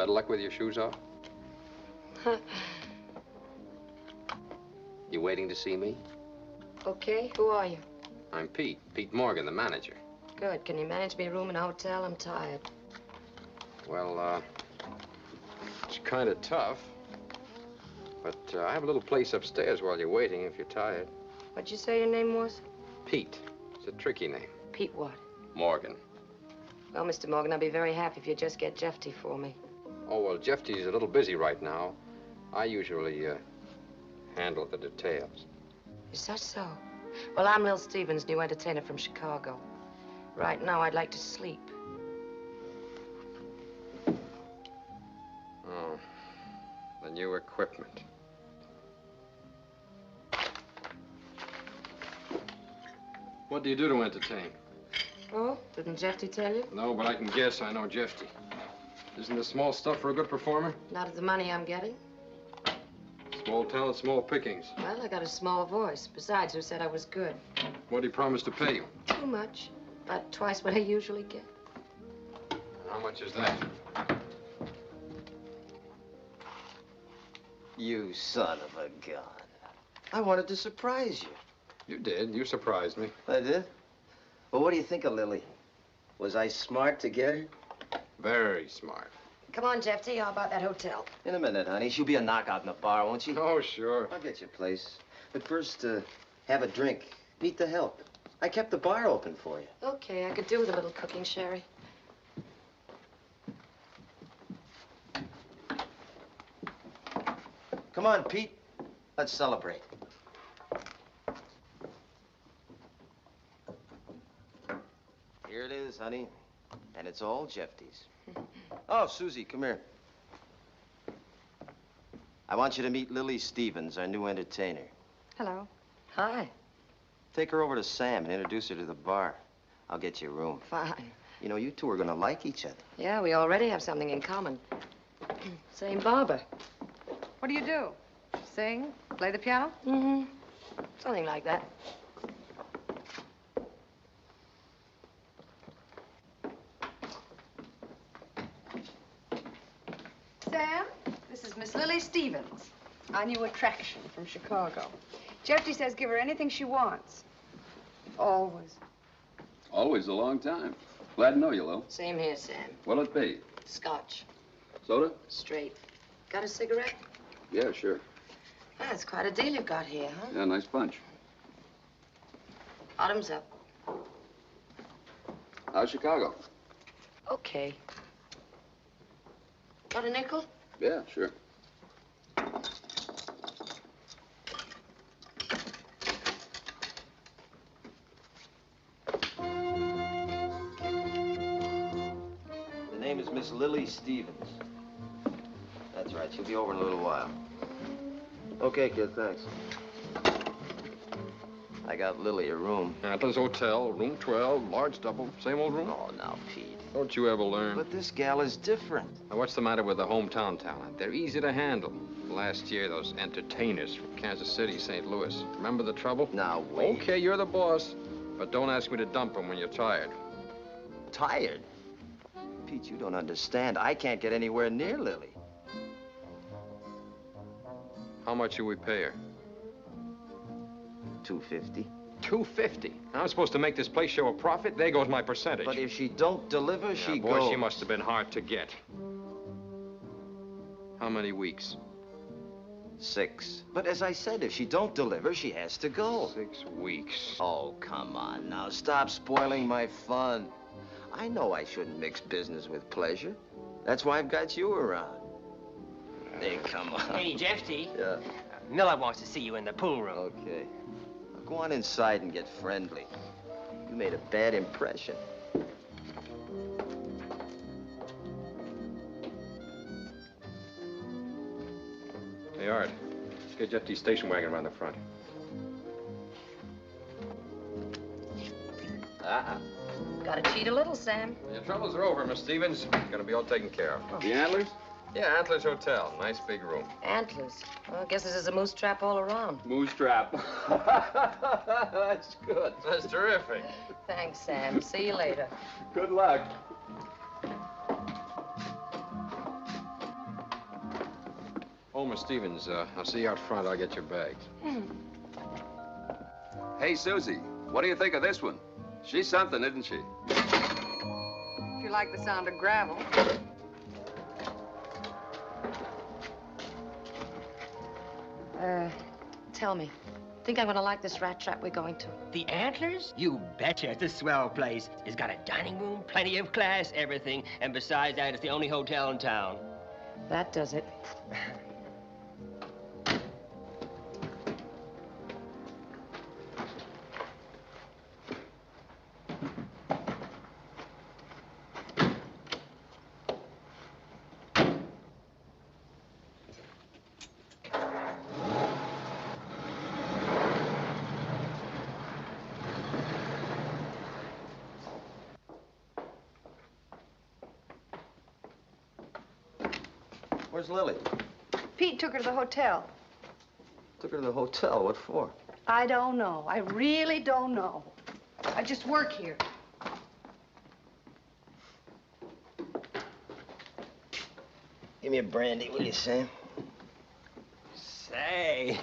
Better luck with your shoes off? You waiting to see me? Okay, who are you? I'm Pete. Pete Morgan, the manager. Good. Can you manage me a room in a hotel? I'm tired. Well, it's kind of tough. But I have a little place upstairs while you're waiting if you're tired. What'd you say your name was? Pete. It's a tricky name. Pete what? Morgan. Well, Mr. Morgan, I'll be very happy if you just get Jefty for me. Oh, well, Jefty's a little busy right now. I usually handle the details. Is that so? Well, I'm Lil Stevens, new entertainer from Chicago. Right now, I'd like to sleep. Oh, the new equipment. What do you do to entertain? Oh, didn't Jefty tell you? No, but I can guess I know Jefty. Isn't this small stuff for a good performer? Not at the money I'm getting. Small talent, small pickings. Well, I got a small voice. Besides, who said I was good? What did he promise to pay you? Too much. About twice what I usually get. How much is that? You son of a gun. I wanted to surprise you. You did. You surprised me. I did? Well, what do you think of Lily? Was I smart to get her? Very smart. Come on, Jefty. How about that hotel? In a minute, honey. She'll be a knockout in the bar, won't she? Oh, sure. I'll get you a place. But first, have a drink. Meet the help. I kept the bar open for you. Okay, I could do with a little cooking, Sherry. Come on, Pete. Let's celebrate. Here it is, honey. And it's all Jefty's. Oh, Susie, come here. I want you to meet Lily Stevens, our new entertainer. Hello. Hi. Take her over to Sam and introduce her to the bar. I'll get you a room. Fine. You know, you two are gonna like each other. Yeah, we already have something in common. Same barber. What do you do? Sing? Play the piano? Mm-hmm. Something like that. Sam, this is Miss Lily Stevens, our new attraction from Chicago. Jefty says give her anything she wants. Always. Always a long time. Glad to know you, Lil. Same here, Sam. What'll it be? Scotch. Soda? Straight. Got a cigarette? Yeah, sure. That's quite a deal you've got here, huh? Yeah, nice bunch. Bottoms up. How's Chicago? Okay. Got a nickel? Yeah, sure. The name is Miss Lily Stevens. That's right. She'll be over in a little while. Okay, kid, thanks. I got Lily a room. Atlas Hotel, room 12, large double, same old room. Oh, now, Pete. Don't you ever learn? But this gal is different. Now, what's the matter with the hometown talent? They're easy to handle. Last year, those entertainers from Kansas City, St. Louis. Remember the trouble? Now, wait. Okay, you're the boss. But don't ask me to dump them when you're tired. Tired? Pete, you don't understand. I can't get anywhere near Lily. How much should we pay her? $250. $250. I'm supposed to make this place show a profit? There goes my percentage. But if she don't deliver, yeah, she boy, goes. she must have been hard to get. How many weeks? 6. But as I said, if she don't deliver, she has to go. 6 weeks. Oh, come on now. Stop spoiling my fun. I know I shouldn't mix business with pleasure. That's why I've got you around. Hey, come on. Hey, Jefty. Yeah. Miller wants to see you in the pool room. Okay. Now go on inside and get friendly. You made a bad impression. Hey, Art. Let's get Jefty's station wagon around the front. Gotta cheat a little, Sam. Your troubles are over, Miss Stevens. Gonna be all taken care of. The Antlers? Yeah, Antlers Hotel. Nice big room. Antlers. Well, I guess this is a moose trap all around. Moose trap. That's good. That's terrific. Thanks, Sam. See you later. Good luck. Holm or Stevens, I'll see you out front. I'll get your bags. Hey, Susie, what do you think of this one? She's something, isn't she? If you like the sound of gravel. Tell me, think I'm gonna like this rat trap we're going to? The Antlers? You betcha. It's a swell place. It's got a dining room, plenty of class, everything. And besides that, it's the only hotel in town. That does it. Where's Lily? Pete took her to the hotel. Took her to the hotel. What for? I don't know. I really don't know. I just work here. Give me a brandy, will you, Sam? Say,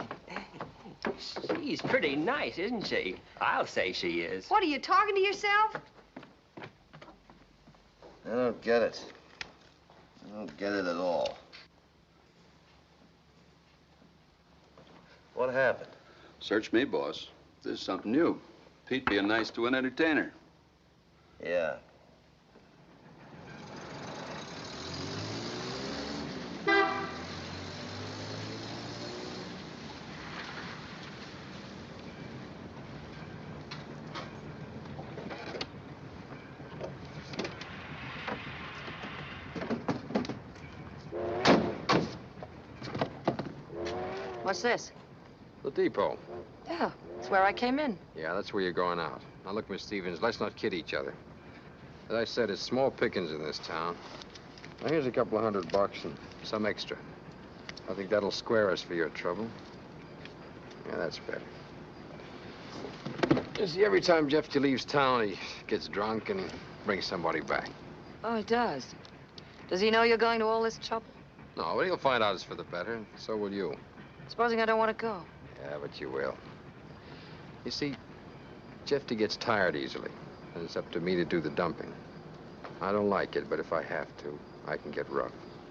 she's pretty nice, isn't she? I'll say she is. What, are you talking to yourself? I don't get it. I don't get it at all. What happened? Search me, boss. This is something new. Pete being nice to an entertainer. Yeah. What's this? The depot. Yeah, it's where I came in. Yeah, that's where you're going out. Now, look, Miss Stevens, let's not kid each other. As I said, it's small pickings in this town. Now, here's a couple of $100 and some extra. I think that'll square us for your trouble. Yeah, that's better. You see, every time Jefty leaves town, he gets drunk and he brings somebody back. Oh, he does. Does he know you're going to all this trouble? No, but he'll find out it's for the better, and so will you. Supposing I don't want to go. Yeah, but you will. You see, Jefty gets tired easily, and it's up to me to do the dumping. I don't like it, but if I have to, I can get rough.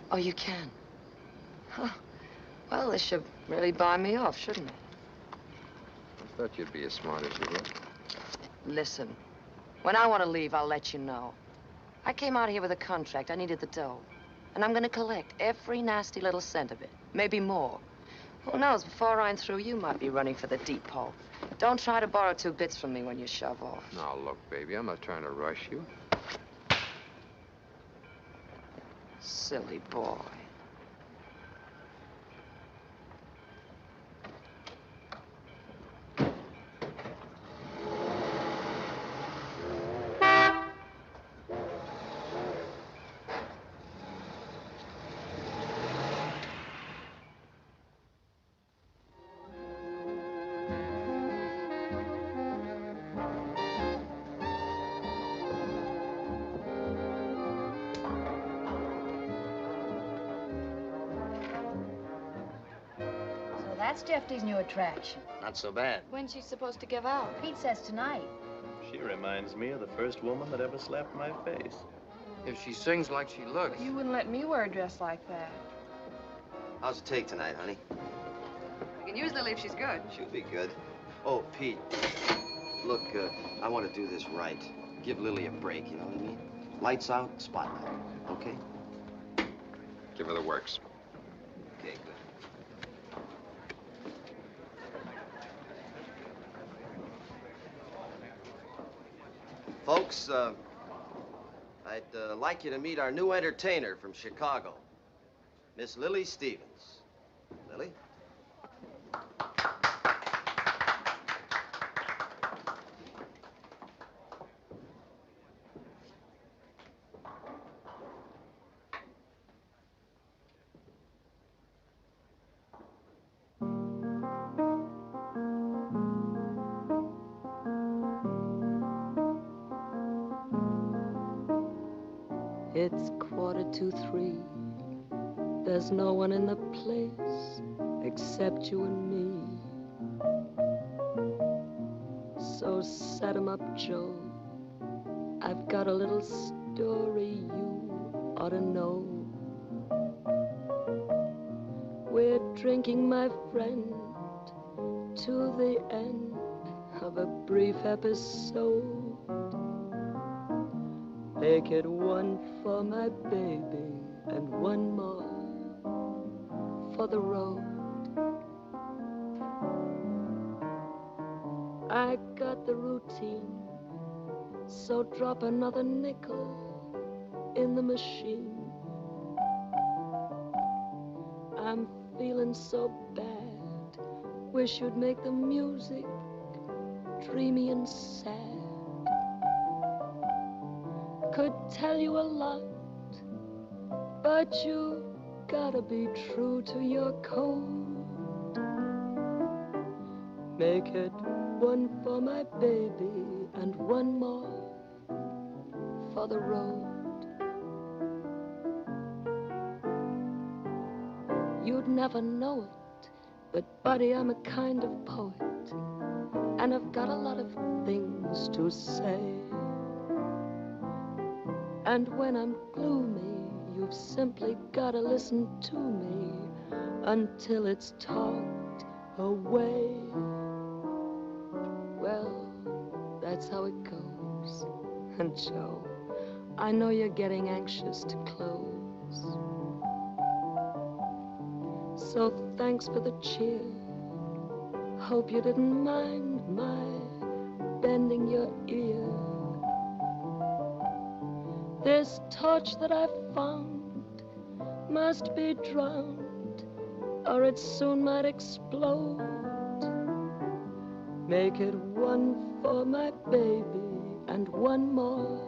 Oh, you can? Huh. Well, this should really buy me off, shouldn't it? I thought you'd be as smart as you look. Listen, when I want to leave, I'll let you know. I came out here with a contract. I needed the dough. And I'm going to collect every nasty little cent of it. Maybe more. Who knows, before I'm through, you might be running for the depot. Don't try to borrow 2 bits from me when you shove off. Now, look, baby, I'm not trying to rush you. Silly boy. That's Jefty's new attraction. Not so bad. When's she supposed to give out? Pete says tonight. She reminds me of the first woman that ever slapped my face. If she sings like she looks. You wouldn't let me wear a dress like that. How's it take tonight, honey? We can use Lily if she's good. She'll be good. Oh, Pete. Look, I want to do this right. Give Lily a break, you know what I mean? Lights out, spotlight. Okay? Give her the works. Okay, good. Folks, I'd like you to meet our new entertainer from Chicago, Miss Lily Stevens. Lily? It's 2:45. There's no one in the place except you and me. So set 'em up, Joe. I've got a little story you ought to know. We're drinking, my friend, to the end of a brief episode. Make it one for my baby and one more for the road. I got the routine, so drop another nickel in the machine. I'm feeling so bad, wish you'd make the music dreamy and sad. Could tell you a lot, but you gotta be true to your code. Make it one for my baby and one more for the road. You'd never know it, but buddy, I'm a kind of poet, and I've got a lot of things to say. And when I'm gloomy, you've simply gotta listen to me until it's talked away. Well, that's how it goes. And Joe, I know you're getting anxious to close. So thanks for the cheer. Hope you didn't mind my bending your ear. This torch that I found must be drowned, or it soon might explode. Make it one for my baby and one more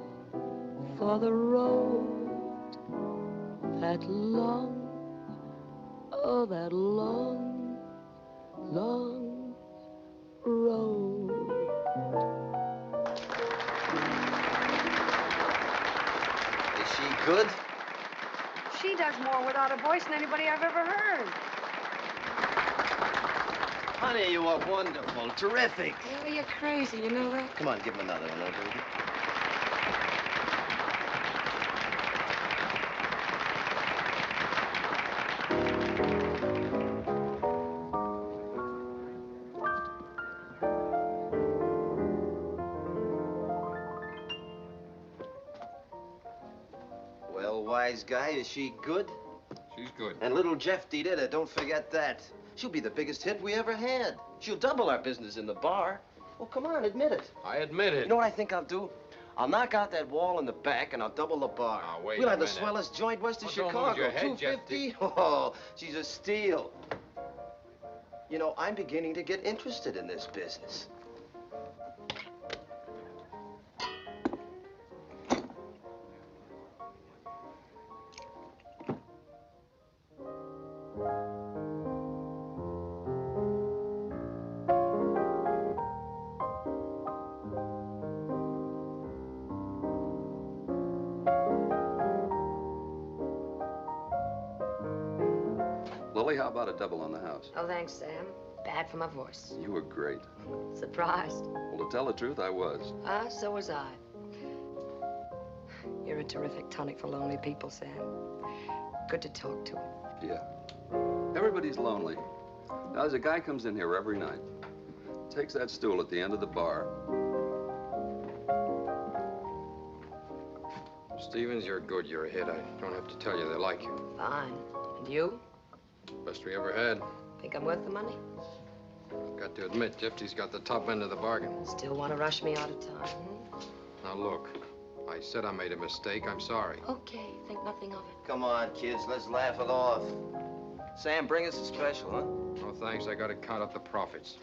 for the road. That long, oh, that long, long road. Is she good? She does more without a voice than anybody I've ever heard. Honey, you are wonderful. Terrific. Oh, you're crazy, you know that? Come on, give him another one, baby. Well, wise guy, is she good? She's good. And little Jefty did it. Don't forget that. She'll be the biggest hit we ever had. She'll double our business in the bar. Well, come on, admit it. I admit it. You know what I think I'll do? I'll knock out that wall in the back, and I'll double the bar. Now, wait We'll a have the minute. swellest joint west of Well, don't Chicago. lose your head, 250? Oh, she's a steal. You know, I'm beginning to get interested in this business. Lily, how about a double on the house? Oh, thanks, Sam. Bad for my voice. You were great. Surprised? Well, to tell the truth, I was. Ah, so was I. You're a terrific tonic for lonely people, Sam. Good to talk to. Yeah. Everybody's lonely. Now, there's a guy comes in here every night, takes that stool at the end of the bar. Stevens, you're good. You're a hit. I don't have to tell you they like you. Fine. And you? Best we ever had. Think I'm worth the money? Got to admit, Jefty's got the top end of the bargain. Still want to rush me out of time, hmm? Now, look. I said I made a mistake. I'm sorry. Okay, think nothing of it. Come on, kids, let's laugh it off. Sam, bring us a special, huh? No, thanks. I got to count up the profits.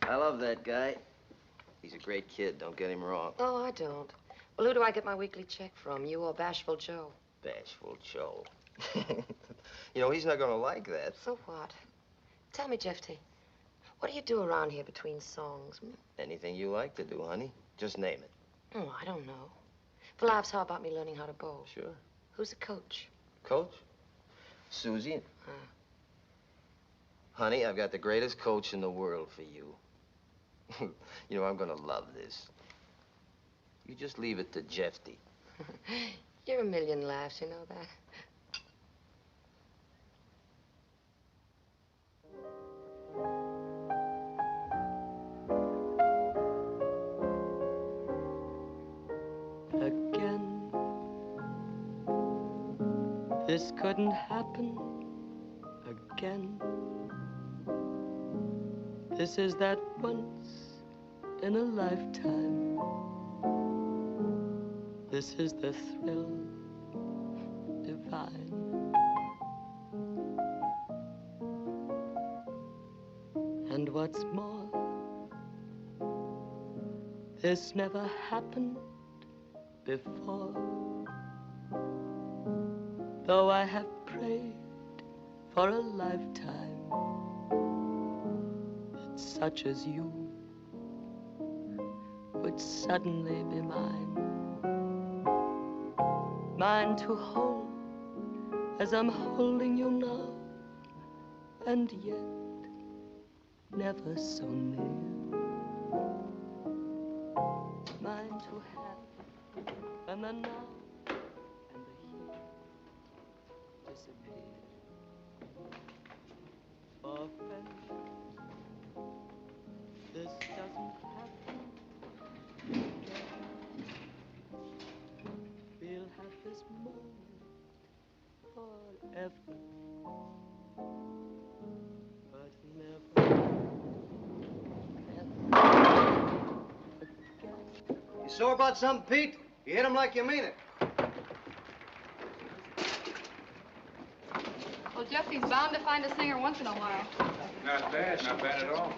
I love that guy. He's a great kid, don't get him wrong. Oh, I don't. Well, who do I get my weekly check from? You or Bashful Joe? Bashful Joe. You know, he's not gonna like that. So what? Tell me, Jefty, what do you do around here between songs? Anything you like to do, honey. Just name it. Oh, I don't know. For laughs, how about me learning how to bowl? Sure. Who's the coach? Coach? Susie. Honey, I've got the greatest coach in the world for you. You know, I'm gonna love this. You just leave it to Jefty. You're a million laughs, you know that? Again, this couldn't happen again. This is that once in a lifetime. This is the thrill divine. And what's more, this never happened before. Though I have prayed for a lifetime that such as you would suddenly be mine. Mine to hold as I'm holding you now, and yet never so near. Mine to have, and the now and the here disappear. For when this doesn't happen again, we'll have this moment forever, but never again. You sore about something, Pete? You hit him like you mean it. Well, Jeffy's bound to find a singer once in a while. Not bad at all.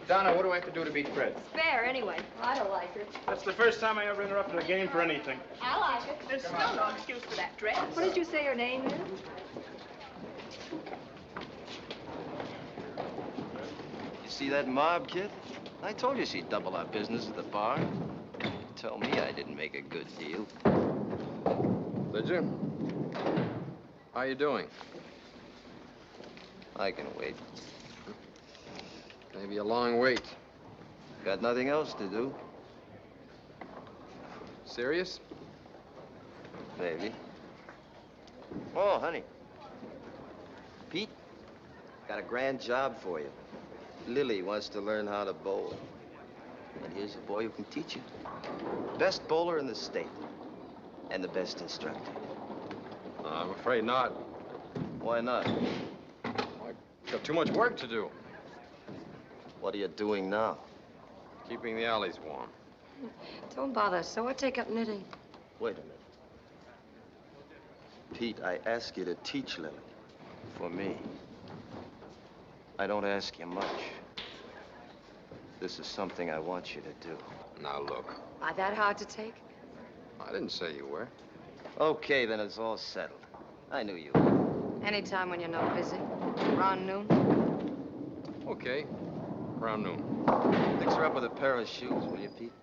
Donna, what do I have to do to beat Fred? Fair, anyway. I don't like her. That's the first time I ever interrupted a game for anything. I like it. There's still no excuse for that dress. What did you say her name is? You see that mob, kid? I told you she'd double our business at the bar. Tell me I didn't make a good deal. Did you? How you doing? I can wait. Maybe a long wait. Got nothing else to do. Serious? Maybe. Oh, honey. Pete, got a grand job for you. Lily wants to learn how to bowl. And here's a boy who can teach you. Best bowler in the state. And the best instructor. I'm afraid not. Why not? I've got too much work to do. What are you doing now? Keeping the alleys warm. Don't bother. So I take up knitting. Wait a minute. Pete, I ask you to teach Lily. For me. I don't ask you much. This is something I want you to do. Now, look. Are that hard to take? I didn't say you were. Okay, then it's all settled. I knew you would. Anytime when you're not busy. Around noon. Okay. Around noon. Fix her up with a pair of shoes, will you, Pete?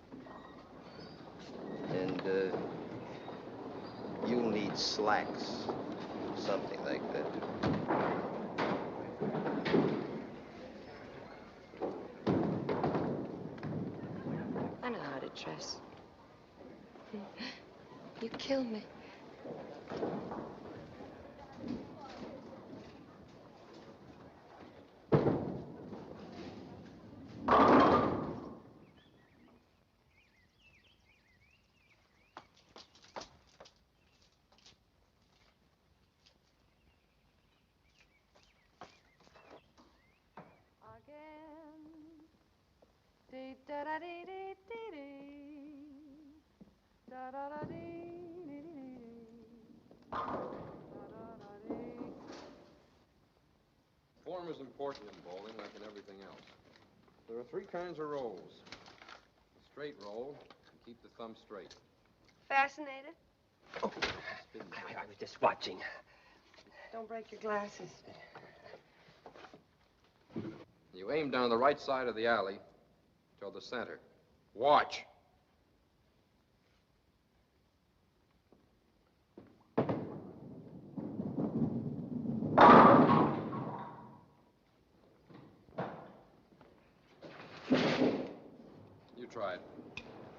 And, you'll need slacks. Something like that. I know how to dress. You kill me. Form is important in bowling, like in everything else. There are 3 kinds of rolls. A straight roll, you keep the thumb straight. Fascinated? Oh, I was just watching. Don't break your glasses. You aim down the right side of the alley toward the center. Watch. You try it.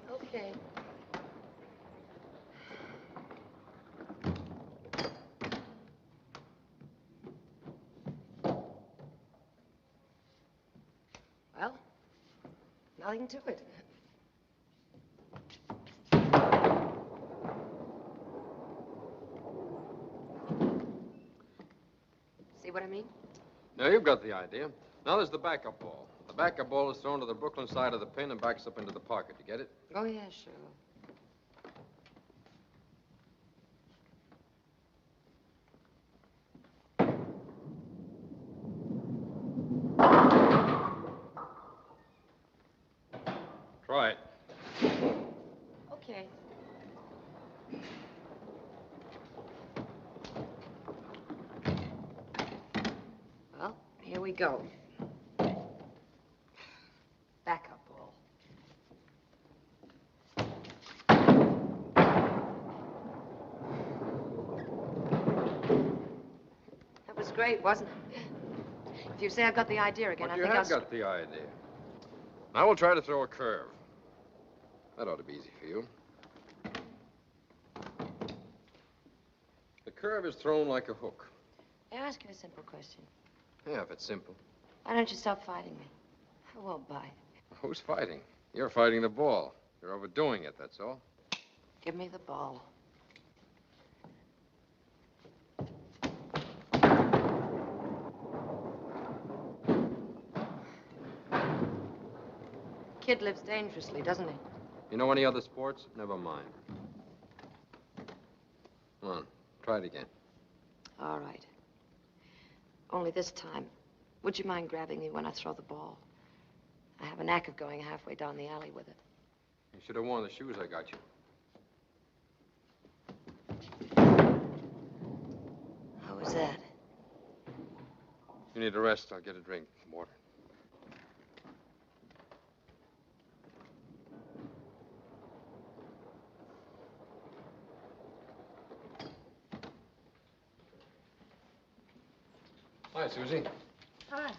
Okay. Well, nothing to it. See what I mean? Now, you've got the idea. Now there's the backup ball. The backup ball is thrown to the Brooklyn side of the pin and backs up into the pocket. You get it? Oh, yeah, sure. Try it. Okay. Well, here we go. Backup ball. That was great, wasn't it? If you say I've got the idea again, But I you think have I'll... got the idea. Now we'll try to throw a curve. That ought to be easy for you. The curve is thrown like a hook. May I ask you a simple question? Yeah, if it's simple. Why don't you stop fighting me? I won't bite. Who's fighting? You're fighting the ball. You're overdoing it, that's all. Give me the ball. Kid lives dangerously, doesn't he? You know any other sports? Never mind. Come on, try it again. All right. Only this time, would you mind grabbing me when I throw the ball? I have a knack of going halfway down the alley with it. You should have worn the shoes I got you. How was that? You need a rest. I'll get a drink. Some water. Hi, Susie. Hi.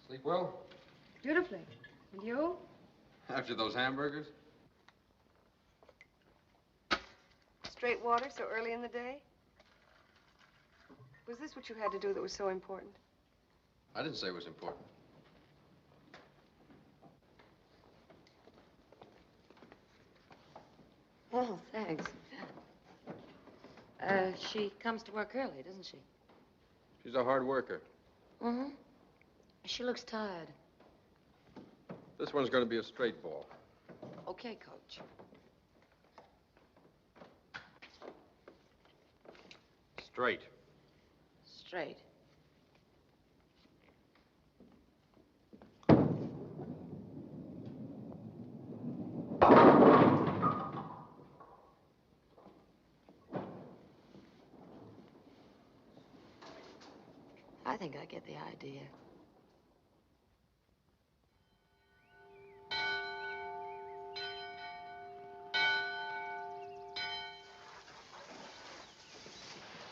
Sleep well? Beautifully. And you? After those hamburgers? Straight water so early in the day? Was this what you had to do that was so important? I didn't say it was important. Oh, thanks. She comes to work early, doesn't she? She's a hard worker. Mm-hmm. She looks tired. This one's going to be a straight ball. Okay, Coach. Straight. Straight. I think I get the idea.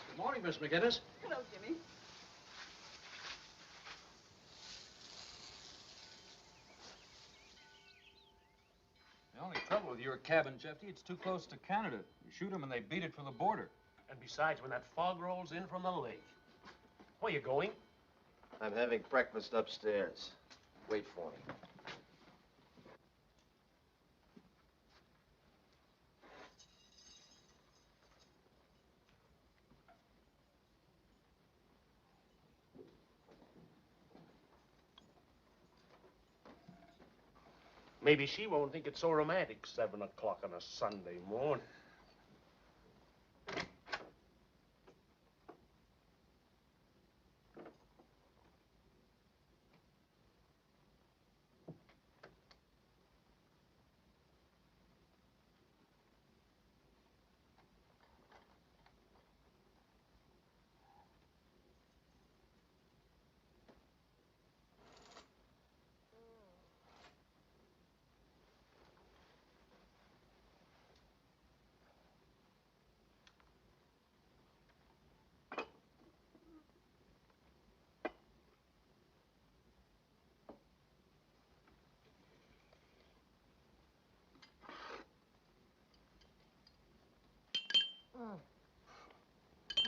Good morning, Miss McGinnis. Hello, Jimmy. The only trouble with your cabin, Jefty, it's too close to Canada. You shoot them and they beat it for the border. And besides, when that fog rolls in from the lake. Where you going? I'm having breakfast upstairs. Wait for me. Maybe she won't think it's so romantic, 7 o'clock on a Sunday morning.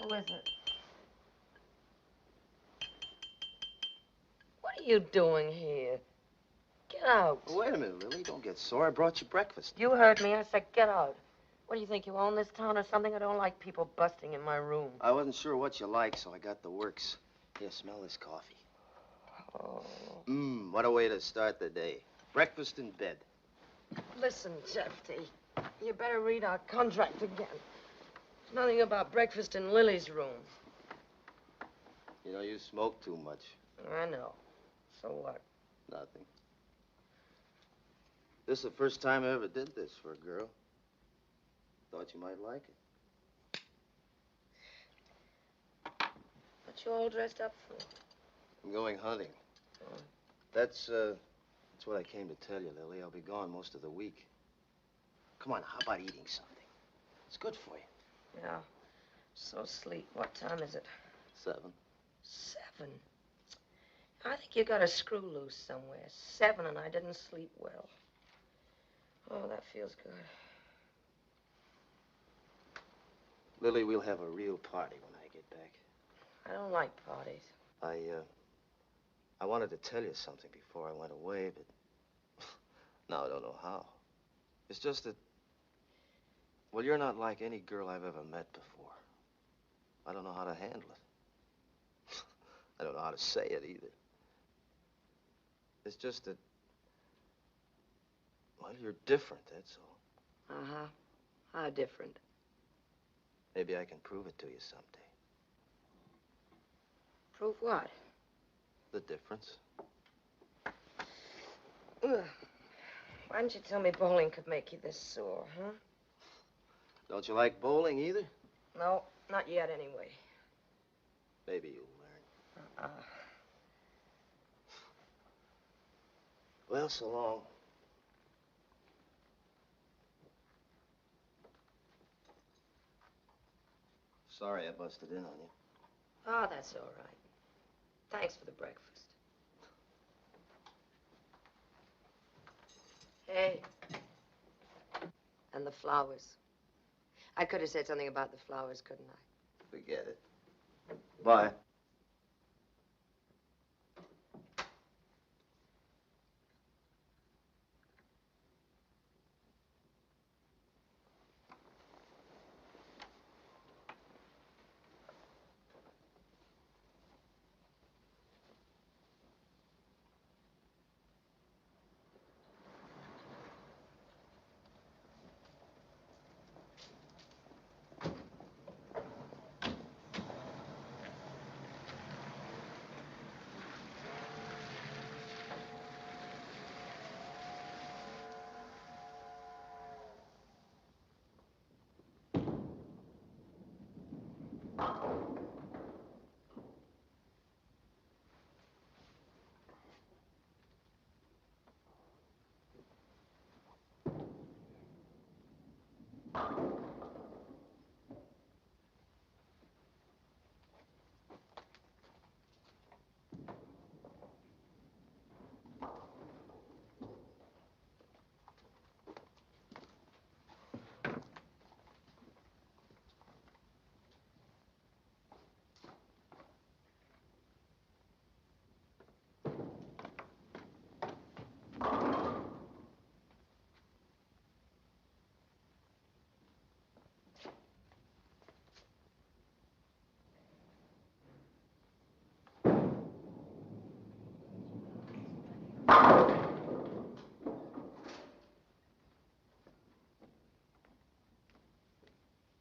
Who is it? What are you doing here? Get out. Well, wait a minute, Lily. Don't get sore. I brought you breakfast. You heard me. I said get out. What do you think, you own this town or something? I don't like people busting in my room. I wasn't sure what you like, so I got the works. Here, smell this coffee. Oh. What a way to start the day. Breakfast in bed. Listen, Jefty, you better read our contract again. There's nothing about breakfast in Lily's room. You know, you smoke too much. I know. So what? Nothing. This is the first time I ever did this for a girl. Thought you might like it. What you all dressed up for? I'm going hunting. Oh. That's what I came to tell you, Lily. I'll be gone most of the week. Come on, how about eating something? It's good for you. Yeah. So sleep. What time is it? 7. 7? I think you got a screw loose somewhere. 7 and I didn't sleep well. Oh, that feels good. Lily, we'll have a real party when I get back. I don't like parties. I wanted to tell you something before I went away, but now I don't know how. It's just that, well, you're not like any girl I've ever met before. I don't know how to handle it. I don't know how to say it either. It's just that, well, you're different, that's all. Uh-huh. How different? Maybe I can prove it to you someday. Prove what? The difference. Ugh. Why didn't you tell me bowling could make you this sore, huh? Don't you like bowling either? No, not yet anyway. Maybe you'll learn. Uh-uh. Well, so long. Sorry I busted in on you. Oh, that's all right. Thanks for the breakfast. Hey. And the flowers. I could have said something about the flowers, couldn't I? Forget it. Bye.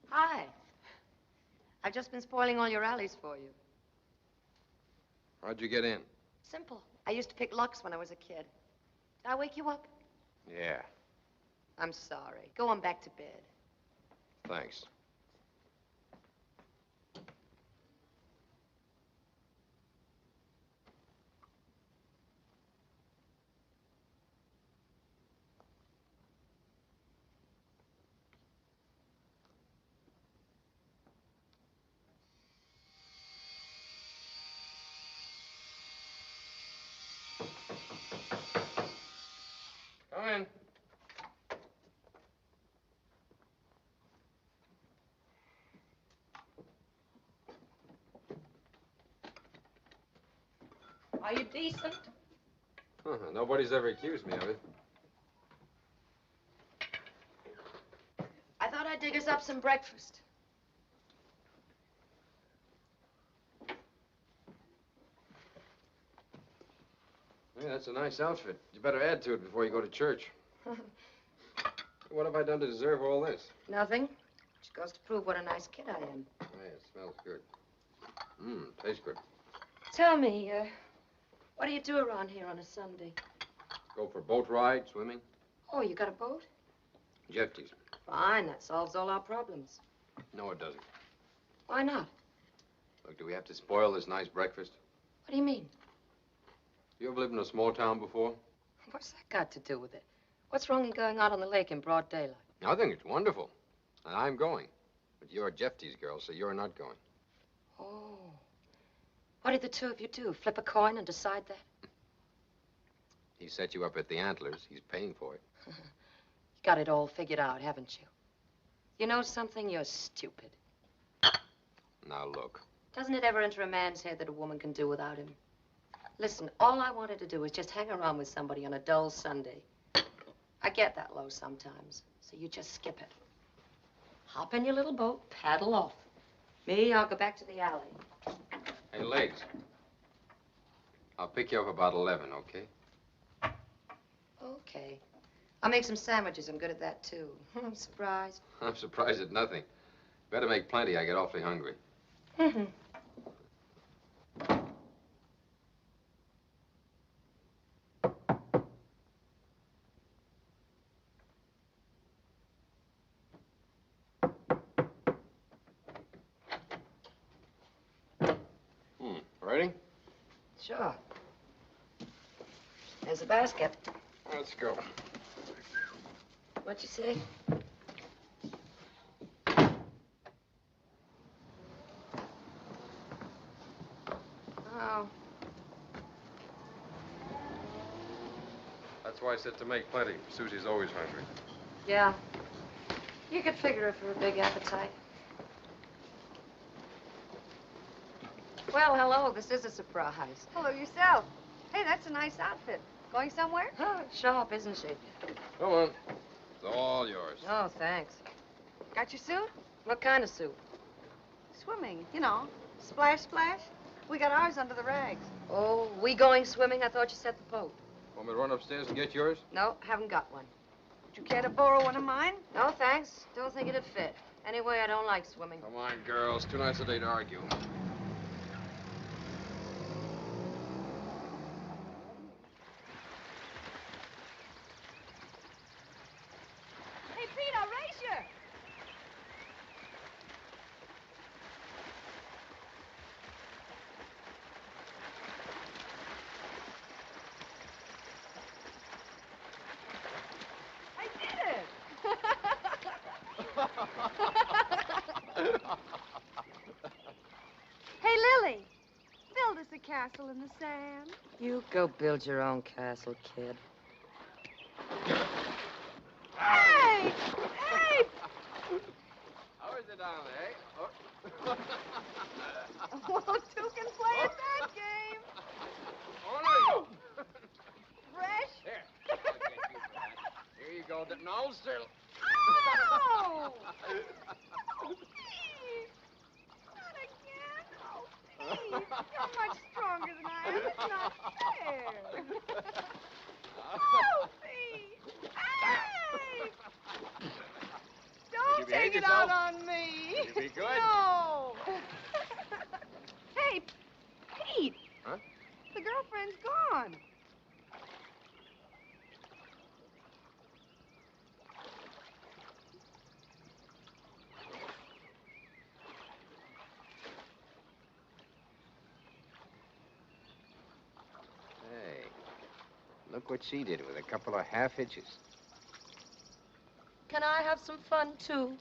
Hi. I've just been spoiling all your alleys for you. How'd you get in? Simple. I used to pick locks when I was a kid. Did I wake you up? Yeah, I'm sorry. Go on back to bed. thanks. Come in. Are you decent? Nobody's ever accused me of it. I thought I'd dig us up some breakfast. Hey, that's a nice outfit. You better add to it before you go to church. What have I done to deserve all this? Nothing. Just goes to prove what a nice kid I am. Hey, it smells good. Tastes good. Tell me, what do you do around here on a Sunday? Go for boat ride, swimming. Oh, you got a boat? Jefty's. Fine, that solves all our problems. No, it doesn't. Why not? Look, do we have to spoil this nice breakfast? What do you mean? You ever lived in a small town before? What's that got to do with it? What's wrong in going out on the lake in broad daylight? I think it's wonderful. And I'm going. But you're Jefty's girl, so you're not going. Oh. What did the two of you do? Flip a coin and decide that? He set you up at the Antlers. He's paying for it. You got it all figured out, haven't you? You know something? You're stupid. Now, look. Doesn't it ever enter a man's head that a woman can do without him? Listen, all I wanted to do was just hang around with somebody on a dull Sunday. I get that low sometimes, so you just skip it. Hop in your little boat, paddle off. Me, I'll go back to the alley. Hey, Legs. I'll pick you up about 11, okay? Okay. I'll make some sandwiches. I'm good at that, too. I'm surprised. I'm surprised at nothing. Better make plenty. I get awfully hungry. Mm-hmm. Ready? Sure. There's a basket. Let's go. What'd you say? Oh. That's why I said to make plenty. Susie's always hungry. Yeah. You could figure her for a big appetite. Well, hello. This is a surprise. Hello yourself. Hey, that's a nice outfit. Going somewhere? Oh, sharp, isn't she? Come on. It's all yours. Oh, thanks. Got your suit? What kind of suit? Swimming, you know. Splash, splash. We got ours under the rags. Oh, we going swimming? I thought you said the boat. Want me to run upstairs and get yours? No, haven't got one. Would you care to borrow one of mine? No, thanks. Don't think it'd fit. Anyway, I don't like swimming. Come on, girls. Too nice a day to argue. Hey, Pete, I'll race you. I did it. Hey, Lily, build us a castle in the sand. You go build your own castle, kid. Hey! Hey! How is it down there, eh? Well, two can play at that game. Oh, no. Fresh? Here. I'll get you for that. Here you go. No, sir. Oh! Oh, Pete! Not again. Oh, Pete! You're much stronger than I am. It's not fair. Oh, Pete! Hey! Don't take it out on me. Will you be good? No. Hey, Pete. Huh? The girlfriend's gone. Hey, look what she did with a couple of half hitches. Can I have some fun, too?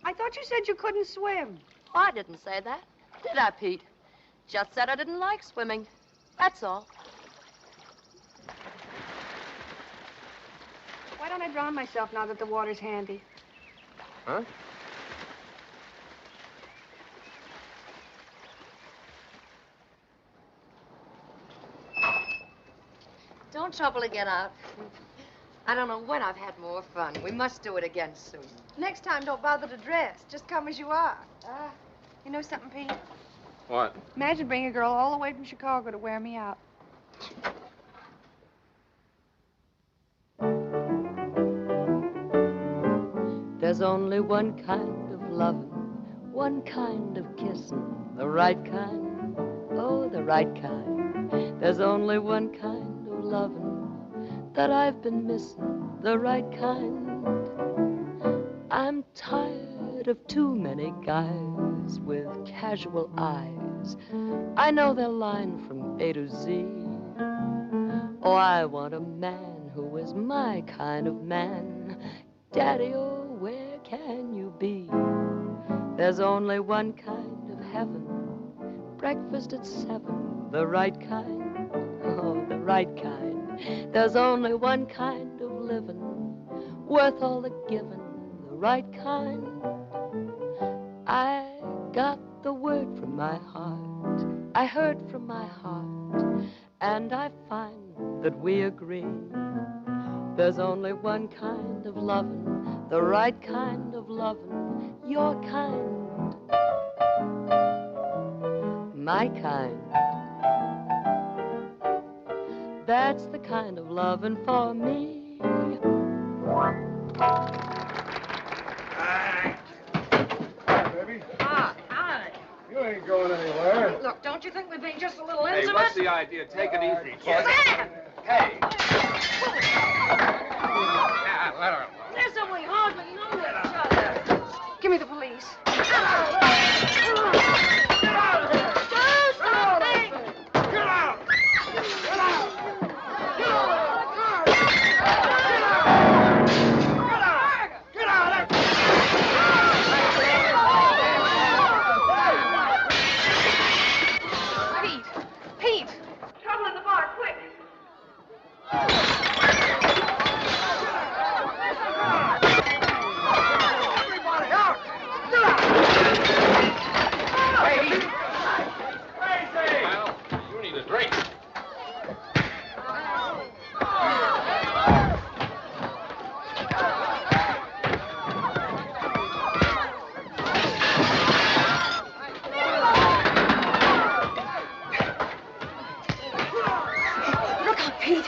I thought you said you couldn't swim. Oh, I didn't say that. Did I, Pete? Just said I didn't like swimming. That's all. don't I drown myself now that the water's handy? Huh? Don't trouble to get out. I don't know when I've had more fun. We must do it again soon. Next time, don't bother to dress. Just come as you are. You know something, Pete? What? Imagine bringing a girl all the way from Chicago to wear me out. There's only one kind of loving, one kind of kissing, the right kind, oh, the right kind. There's only one kind of loving that I've been missing, the right kind. I'm tired of too many guys with casual eyes. I know their line from A to Z. Oh, I want a man who is my kind of man. Daddy, oh, where can you be? There's only one kind of heaven, breakfast at 7, the right kind, oh, the right kind. There's only one kind of living, worth all the giving, the right kind. I got the word from my heart, I heard from my heart, and I find that we agree. There's only one kind of loving, the right kind of loving, your kind, my kind. That's the kind of loving for me. Hi, baby. Hi. You ain't going anywhere. Look, don't you think we're being just a little Hey, intimate? what's the idea? Take it easy. Sam! Hey. Let her. Listen, we hardly know each other. Give me the police. Do something! Get out! Get out! Get out! Get out! Pete! Trouble in the bar, quick! Everybody out! Get out! Crazy! Crazy! Well, you need a drink. Look out, Pete!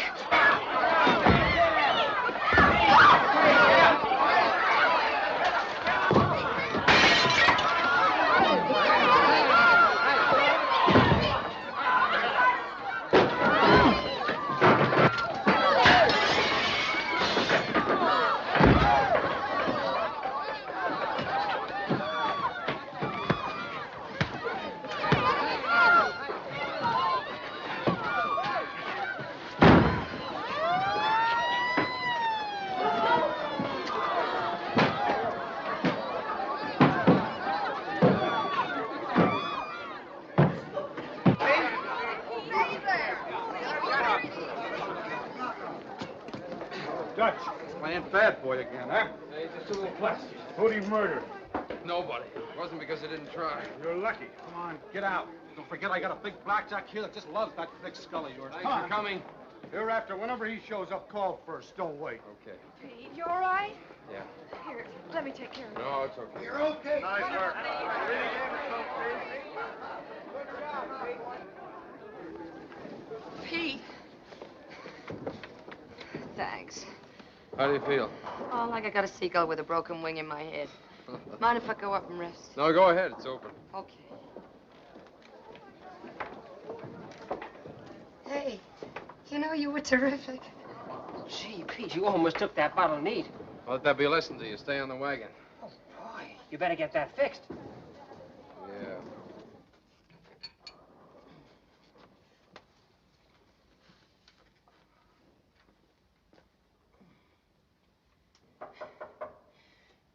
Dutch, playing bad boy again, huh? Hey, just a little plastic. Who'd he murder? Nobody. It wasn't because I didn't try. You're lucky. Come on, get out. Don't forget I got a big blackjack here that just loves that thick skull of yours. Thanks for coming. Hereafter, whenever he shows up, call first. Don't wait. Okay. Pete, you all right? Yeah. Here, let me take care of it. No, it's okay. You're okay. Nice work. Pete. Thanks. How do you feel? Oh, like I got a seagull with a broken wing in my head. Mind if I go up and rest? No, go ahead. It's open. Okay. Hey, you know, you were terrific. Gee, Pete, you almost took that bottle neat. Well, let that be a lesson to you. Stay on the wagon. Oh, boy, you better get that fixed. Yeah.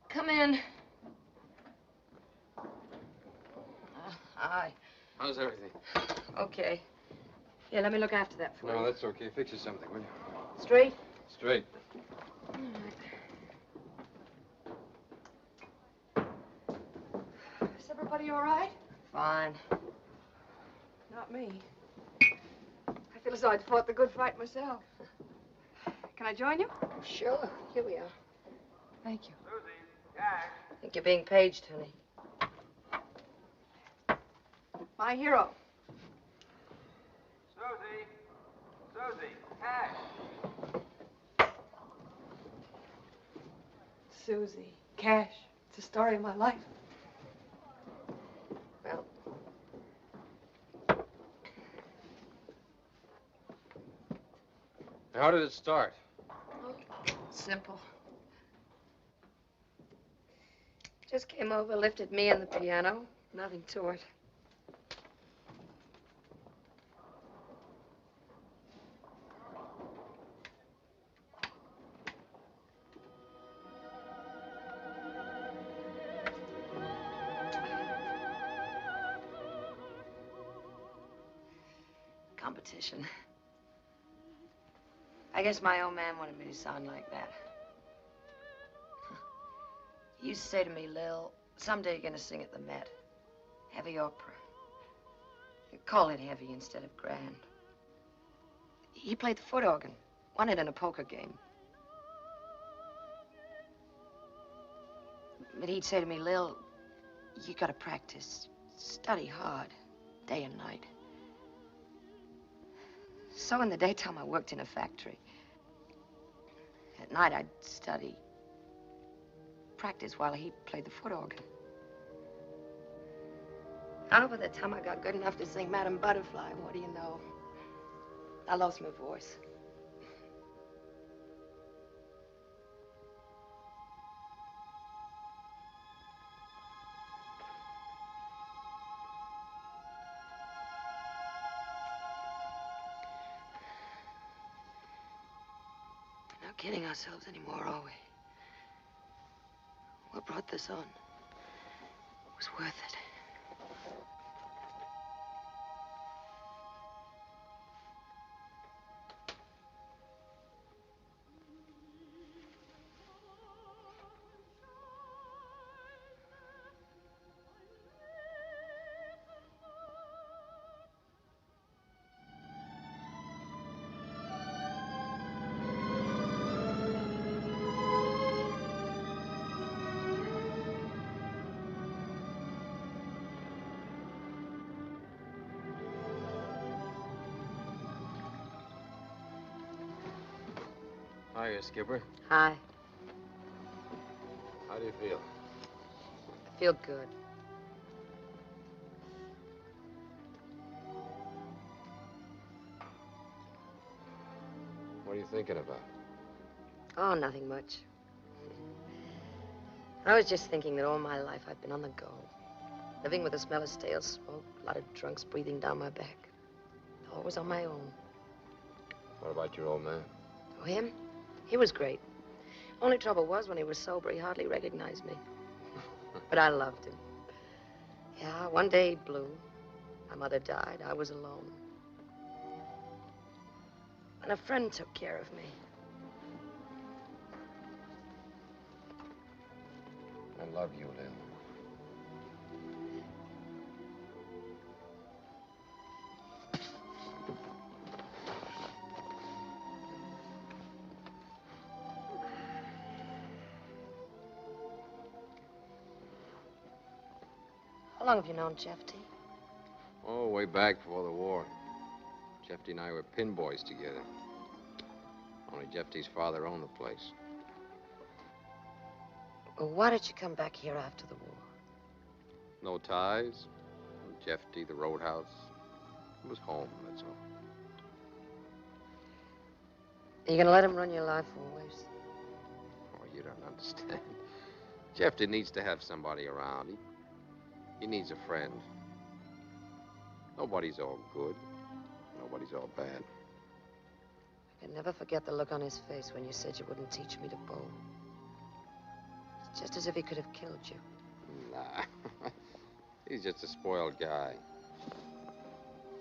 Come in. Hi. How's everything? Okay. Here, let me look after that for you. No, that's okay. Fix you something, will you? Straight? Straight. All Everybody all right? Fine. Not me. I feel as though I'd fought the good fight myself. Can I join you? Sure. Here we are. Thank you. Susie, cash. I think you're being paged, honey. My hero. Susie. Susie, cash. Susie. Cash. It's the story of my life. Well, How did it start? simple. Just came over, lifted me and the piano. Nothing to it. Competition. I guess my old man wanted me to sound like that. He used to say to me, Lil, someday you're gonna sing at the Met. Heavy opera. You call it heavy instead of grand. He played the foot organ. Won it in a poker game. But he'd say to me, Lil, you gotta practice. Study hard, day and night. So in the daytime, I worked in a factory. At night, I'd study. Practice while he played the foot organ. Oh, by the time I got good enough to sing Madam Butterfly, what do you know? I lost my voice. We're not kidding ourselves anymore, are we? What brought this on? It was worth it. Hiya, Skipper. Hi. How do you feel? I feel good. What are you thinking about? Oh, nothing much. I was just thinking that all my life I've been on the go. Living with the smell of stale smoke, a lot of drunks breathing down my back. Always on my own. What about your old man? Oh, him? He was great. Only trouble was when he was sober, he hardly recognized me. But I loved him. Yeah, one day he blew. My mother died. I was alone. And a friend took care of me. I love you, Lil. How long have you known Jefty? Oh, way back before the war. Jefty and I were pin boys together. Only Jefty's father owned the place. Well, why did you come back here after the war? No ties. Jefty, the roadhouse. It was home, that's all. Are you gonna let him run your life always? Oh, you don't understand. Jefty needs to have somebody around. He needs a friend. Nobody's all good. Nobody's all bad. I can never forget the look on his face when you said you wouldn't teach me to bowl. It's just as if he could have killed you. Nah. He's just a spoiled guy.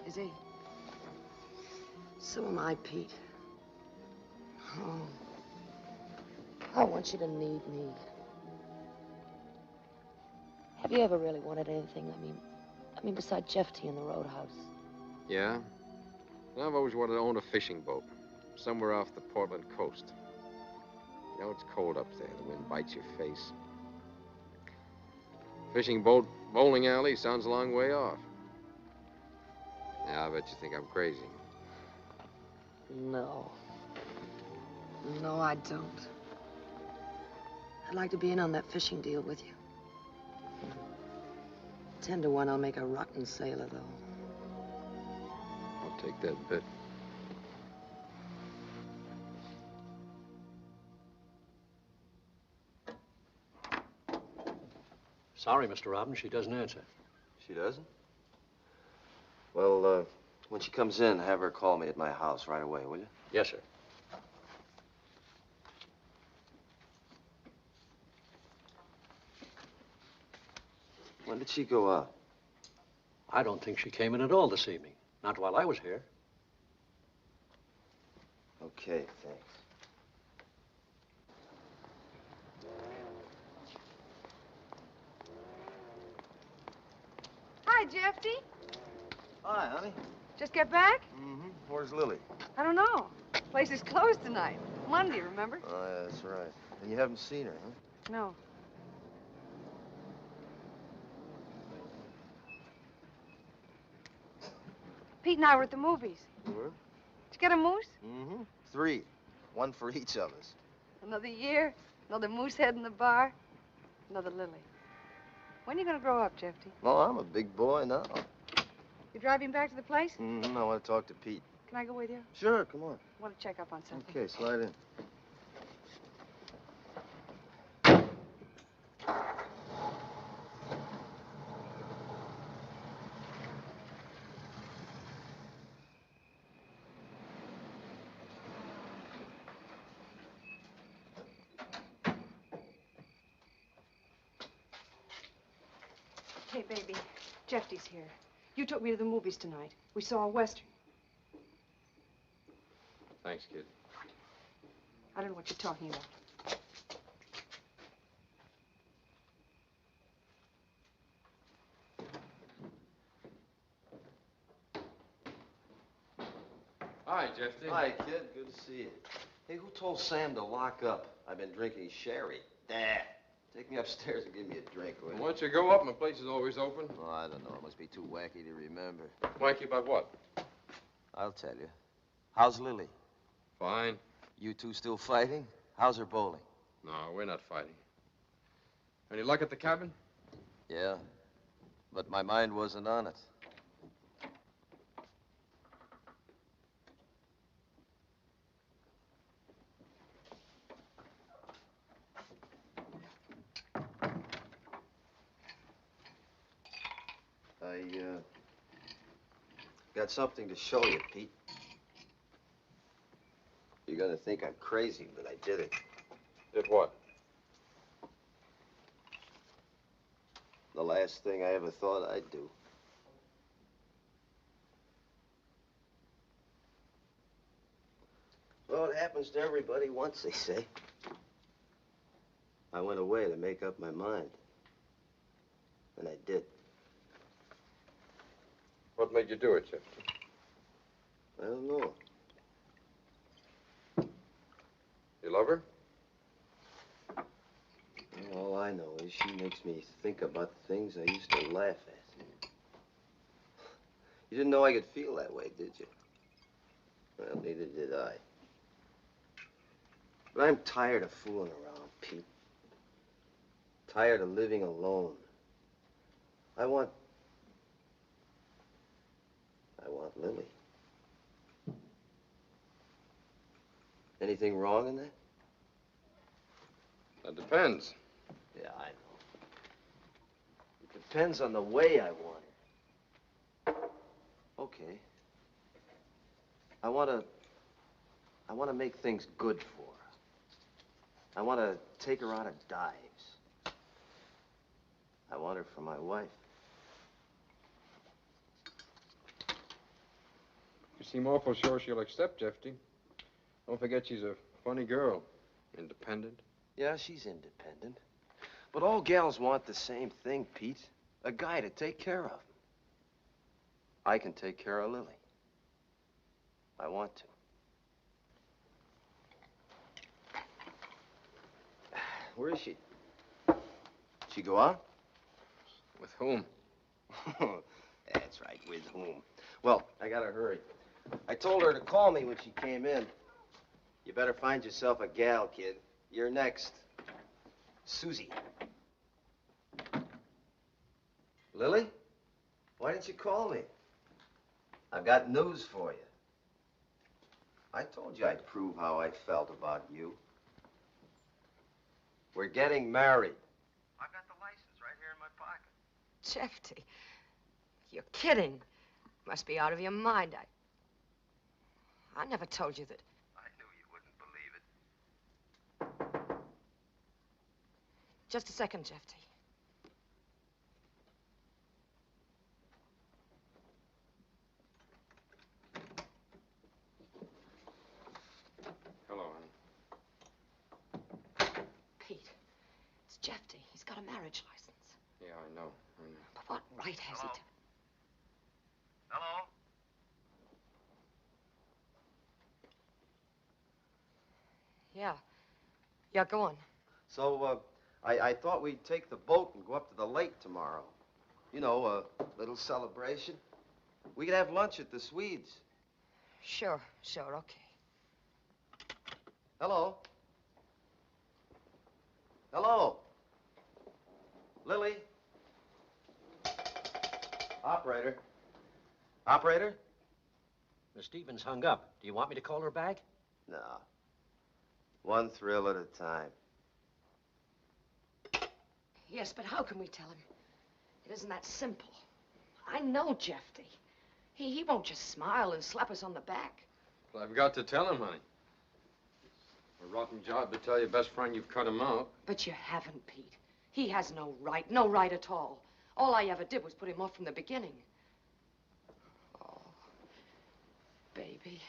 Is he? So am I, Pete. Oh. I want you to need me. Have you ever really wanted anything? I mean, besides Jefty and the roadhouse? Yeah? And I've always wanted to own a fishing boat, somewhere off the Portland coast. You know, it's cold up there. The wind bites your face. Fishing boat, bowling alley sounds a long way off. Yeah, I bet you think I'm crazy. No. No, I don't. I'd like to be in on that fishing deal with you. 10 to 1, I'll make a rotten sailor, though. I'll take that bet. Sorry, Mr. Robbins, she doesn't answer. She doesn't? Well, when she comes in, have her call me at my house right away, will you? Yes, sir. When did she go out? I don't think she came in at all this evening. Not while I was here. Okay, thanks. Hi, Jefty. Hi, honey. Just get back? Mm-hmm. Where's Lily? I don't know. Place is closed tonight. Monday, remember? Oh, yeah, that's right. And you haven't seen her, huh? No. Pete and I were at the movies. You were? Did you get a moose? Mm-hmm. 3. 1 for each of us. Another year, another moose head in the bar, another Lily. When are you going to grow up, Jefty? Oh, I'm a big boy now. You driving back to the place? Mm-hmm. I want to talk to Pete. Can I go with you? Sure, come on. I want to check up on something. Okay, slide in. Hey, baby, Jefty's here. You took me to the movies tonight. We saw a Western. Thanks, kid. I don't know what you're talking about. Hi, Jefty. Hi, kid. Good to see you. Hey, who told Sam to lock up? I've been drinking sherry. Dad, take me upstairs and give me a drink, will you? Why don't you go up? My place is always open. Oh, I don't know. It must be too wacky to remember. Wacky about what? I'll tell you. How's Lily? Fine. You two still fighting? How's her bowling? No, we're not fighting. Any luck at the cabin? Yeah, but my mind wasn't on it. I got something to show you, Pete. You're gonna think I'm crazy, but I did it. Did what? The last thing I ever thought I'd do. Well, it happens to everybody once, they say. I went away to make up my mind. And I did. What made you do it, Jefferson? I don't know. You love her? All I know is she makes me think about the things I used to laugh at. You didn't know I could feel that way, did you? Well, neither did I. But I'm tired of fooling around, Pete. Tired of living alone. I want Lily. Anything wrong in that? That depends. Yeah, I know. It depends on the way I want it. Okay. I want to make things good for her. I want to take her out of dives. I want her for my wife. You seem awful sure she'll accept, Jefty. Don't forget she's a funny girl. Independent. Yeah, she's independent. But all gals want the same thing, Pete. A guy to take care of. I can take care of Lily. I want to. Where is she? She go out? With whom? That's right, with whom. Well, I gotta hurry. I told her to call me when she came in. You better find yourself a gal, kid. You're next. Susie. Lily? Why didn't you call me? I've got news for you. I told you I'd prove how I felt about you. We're getting married. I've got the license right here in my pocket. Jefty, you're kidding. Must be out of your mind. I never told you that. I knew you wouldn't believe it. Just a second, Jefty. Hello, honey. Pete, it's Jefty. He's got a marriage license. Yeah, I know. But what right has he to... Hello? Yeah. Yeah, go on. So, I thought we'd take the boat and go up to the lake tomorrow. You know, a little celebration. We could have lunch at the Swedes. Sure, okay. Hello? Hello? Lily? Operator? Operator? Miss Stevens hung up. Do you want me to call her back? No. One thrill at a time. Yes, but how can we tell him? It isn't that simple. I know Jefty. He won't just smile and slap us on the back. Well, I've got to tell him, honey. A rotten job to tell your best friend you've cut him out. But you haven't, Pete. He has no right at all. All I ever did was put him off from the beginning. Oh, baby.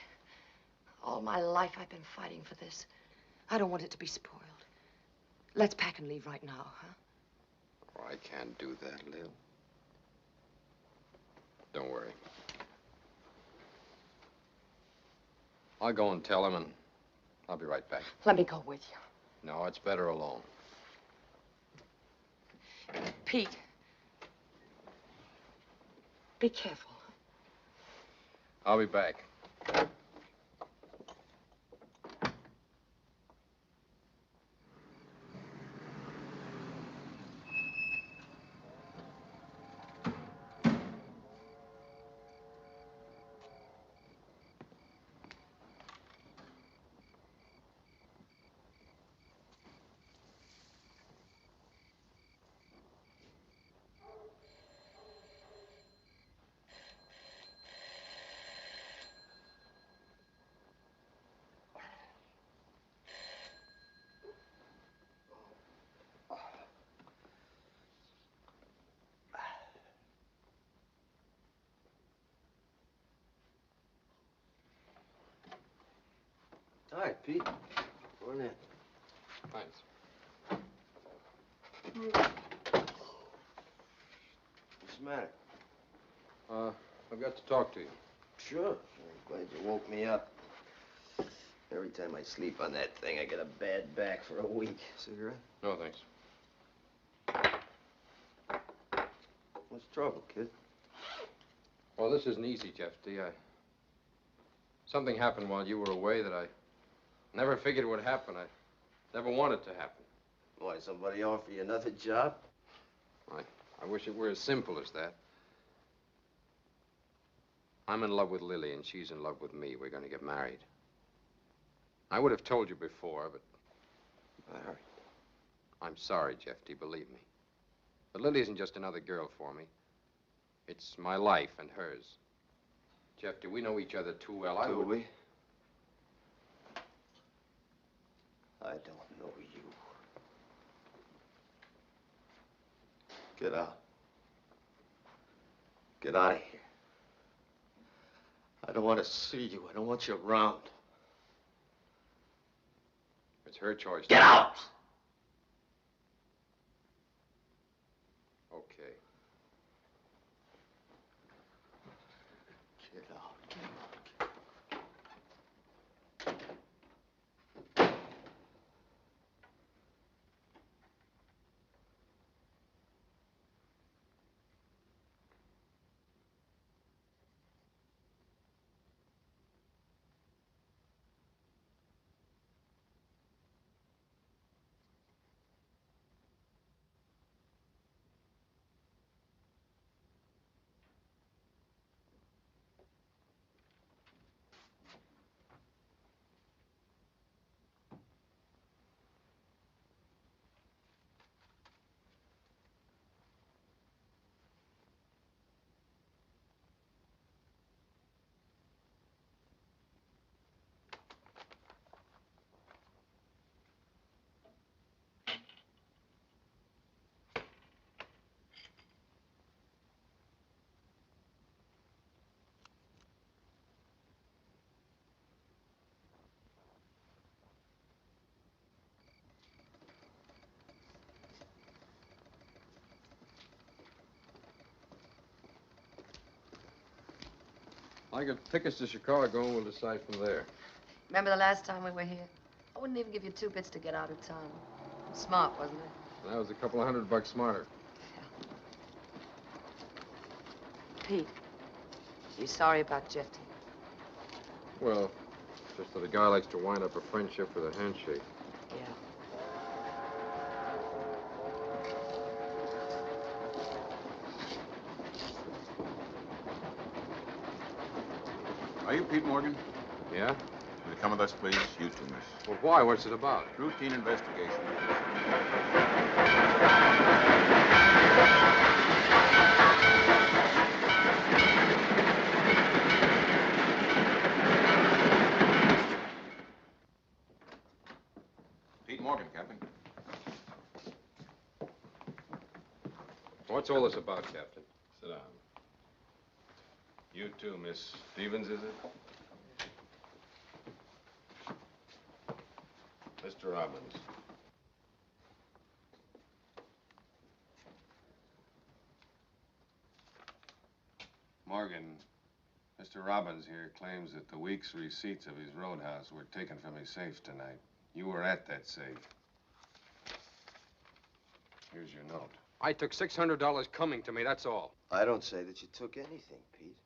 All my life I've been fighting for this. I don't want it to be spoiled. Let's pack and leave right now, huh? Oh, I can't do that, Lil. Don't worry. I'll go and tell him, and I'll be right back. Let me go with you. No, it's better alone. Pete. Be careful. I'll be back. All right, Pete. Go on in. Thanks. What's the matter? I've got to talk to you. Sure. I'm glad you woke me up. Every time I sleep on that thing, I get a bad back for a week. Cigarette? No, thanks. What's the trouble, kid? Well, this isn't easy, Jefty. Something happened while you were away that I never figured would happen. I never wanted to happen. Why, somebody offer you another job? I wish it were as simple as that. I'm in love with Lily, and she's in love with me. We're going to get married. I would have told you before, but... Larry. I'm sorry, Jefty, believe me. But Lily isn't just another girl for me. It's my life and hers. Jefty, we know each other too well. Do we? I don't know you. Get out. Get out of here. I don't want to see you. I don't want you around. It's her choice. Get out! Okay. Get out. I get tickets to Chicago and we'll decide from there. Remember the last time we were here? I wouldn't even give you 2 bits to get out of town. Smart, wasn't it? That was a couple of $100 smarter. Pete, you sorry about Jefty? Well, just that a guy likes to wind up a friendship with a handshake. Yeah. Are you Pete Morgan? Yeah? Will you come with us, please? You too, miss. Well, why? What's it about? Routine investigation. Pete Morgan, Captain. What's all this about, Captain? Sit down. You too, Miss Stevens, is it? Mr. Robbins. Morgan, Mr. Robbins here claims that the week's receipts of his roadhouse were taken from his safe tonight. You were at that safe. Here's your note. I took $600 coming to me, that's all. I don't say that you took anything, Pete.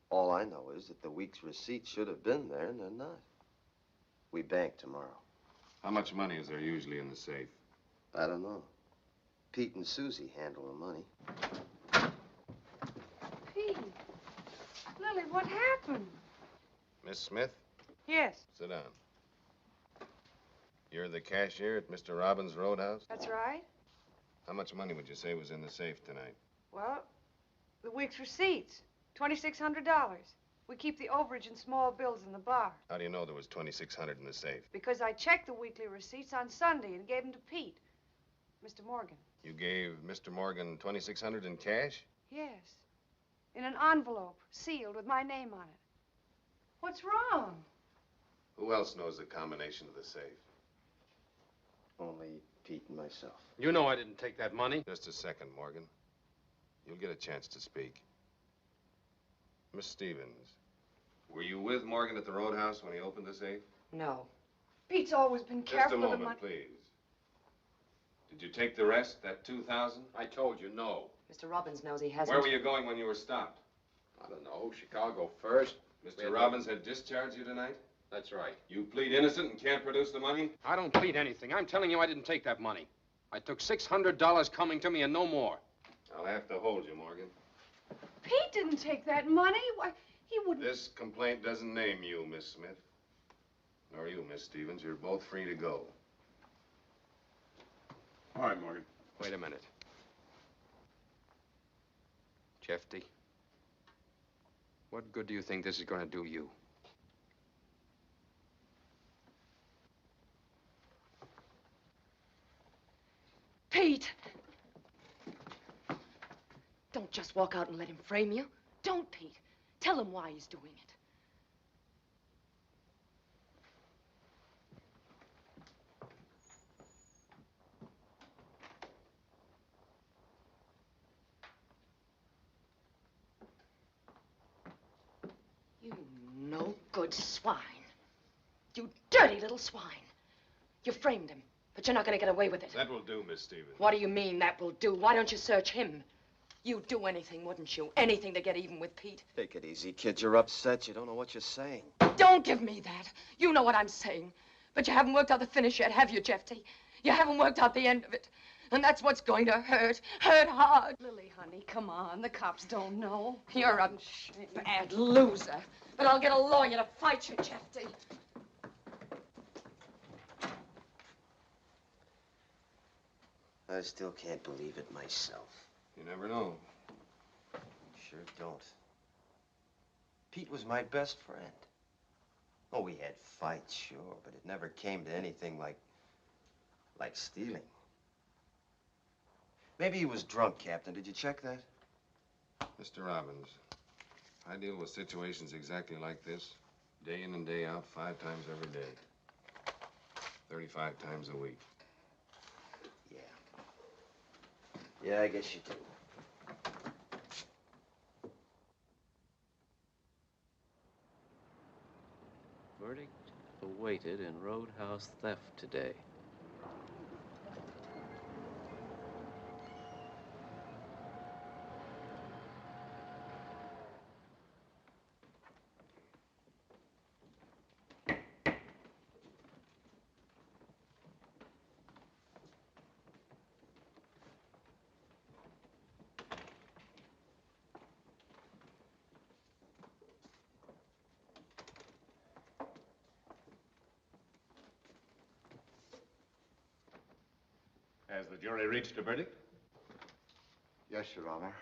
All I know is that the week's receipts should have been there, and they're not. We bank tomorrow. How much money is there usually in the safe? I don't know. Pete and Susie handle the money. Pete. Lily, what happened? Miss Smith, Yes, sit down. You're the cashier at Mr. Robbins' roadhouse? that's right. How much money would you say was in the safe tonight? Well, the week's receipts, $2,600. We keep the overage and small bills in the bar. How do you know there was $2,600 in the safe? Because I checked the weekly receipts on Sunday and gave them to Pete, Mr. Morgan. You gave Mr. Morgan $2,600 in cash? Yes, in an envelope, sealed with my name on it. What's wrong? Who else knows the combination of the safe? Only Pete and myself. You know I didn't take that money. Just a second, Morgan. You'll get a chance to speak. Miss Stevens, were you with Morgan at the roadhouse when he opened the safe? No. Pete's always been Just a careful of the moment, money. please. Did you take the rest, that $2,000? I told you, no. Mr. Robbins knows he hasn't. Where were you going when you were stopped? I don't know, Chicago first. Mr. Robbins had discharged you tonight? That's right. You plead innocent and can't produce the money? I don't plead anything. I'm telling you I didn't take that money. I took $600 coming to me and no more. I'll have to hold you, Morgan. Pete didn't take that money. Why, he wouldn't. This complaint doesn't name you, Miss Smith. Nor you, Miss Stevens. You're both free to go. All right, Morgan. Wait a minute. Jefty, what good do you think this is going to do you? Pete! Don't just walk out and let him frame you. Don't, Pete. Tell him why he's doing it. swine. You dirty little swine. You framed him, but you're not going to get away with it. That will do, Miss Stevens. What do you mean that will do? Why don't you search him? You'd do anything, wouldn't you? Anything to get even with Pete. Take it easy, kid. You're upset. You don't know what you're saying. Don't give me that. You know what I'm saying. But you haven't worked out the finish yet, have you, Jefty? You haven't worked out the end of it. And that's what's going to hurt. Hurt hard. Lily, honey, come on. The cops don't know. You're a bad loser. But I'll get a lawyer to fight you, Jefty. I still can't believe it myself. You never know. Sure don't. Pete was my best friend. Oh, we had fights, sure, but it never came to anything like stealing. Maybe he was drunk, Captain. Did you check that? Mr. Robbins, I deal with situations exactly like this, day in and day out, 5 times every day. 35 times a week. Yeah, I guess you do. Verdict awaited in roadhouse theft today. Has the jury reached a verdict? Yes, Your Honor.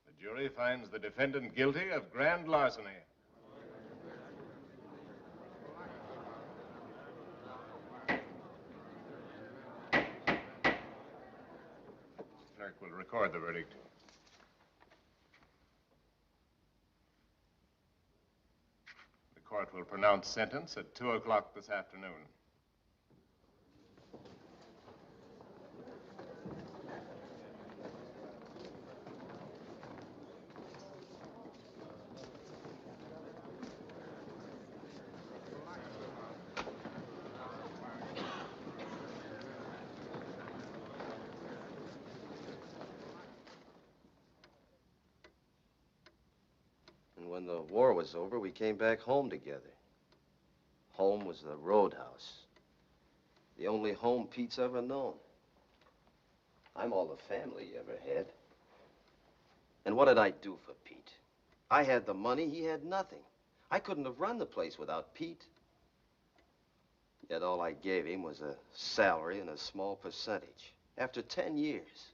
The jury finds the defendant guilty of grand larceny. Clerk will record the verdict. The court will pronounce sentence at 2 o'clock this afternoon. When the war was over, we came back home together. Home was the roadhouse. The only home Pete's ever known. I'm all the family he ever had. And what did I do for Pete? I had the money, he had nothing. I couldn't have run the place without Pete. Yet all I gave him was a salary and a small percentage. After 10 years.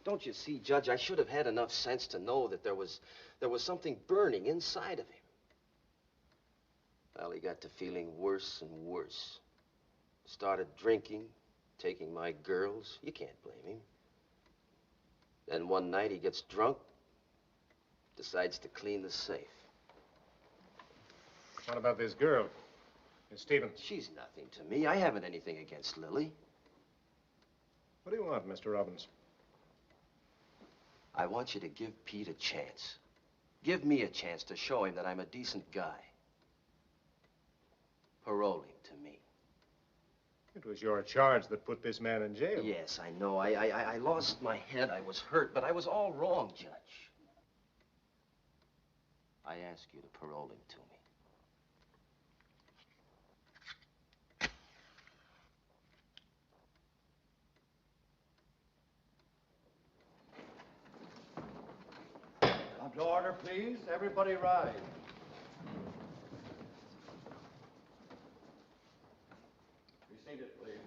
Don't you see, Judge, I should have had enough sense to know that there was something burning inside of him. Well, he got to feeling worse and worse. Started drinking, taking my girls. You can't blame him. Then one night he gets drunk, decides to clean the safe. What about this girl, Miss Stevens? She's nothing to me. I haven't anything against Lily. What do you want, Mr. Robbins? I want you to give Pete a chance. Give me a chance to show him that I'm a decent guy. Parole him to me. It was your charge that put this man in jail. Yes, I know. I lost my head. I was hurt, but I was all wrong, Judge. I ask you to parole him to me. Come to order, please. Everybody rise. Be seated, please.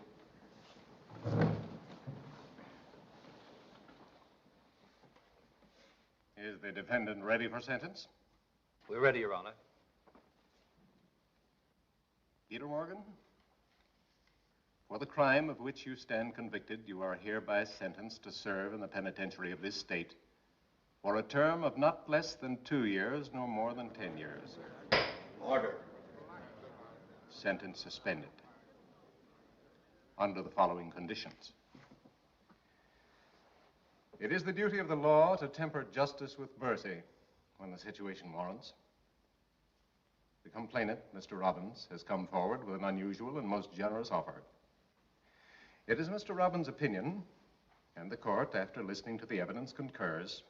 Is the defendant ready for sentence? We're ready, Your Honor. Peter Morgan, for the crime of which you stand convicted, you are hereby sentenced to serve in the penitentiary of this state for a term of not less than 2 years, nor more than 10 years. Order. Sentence suspended. Under the following conditions. It is the duty of the law to temper justice with mercy when the situation warrants. The complainant, Mr. Robbins, has come forward with an unusual and most generous offer. It is Mr. Robbins' opinion, and the court, after listening to the evidence, concurs,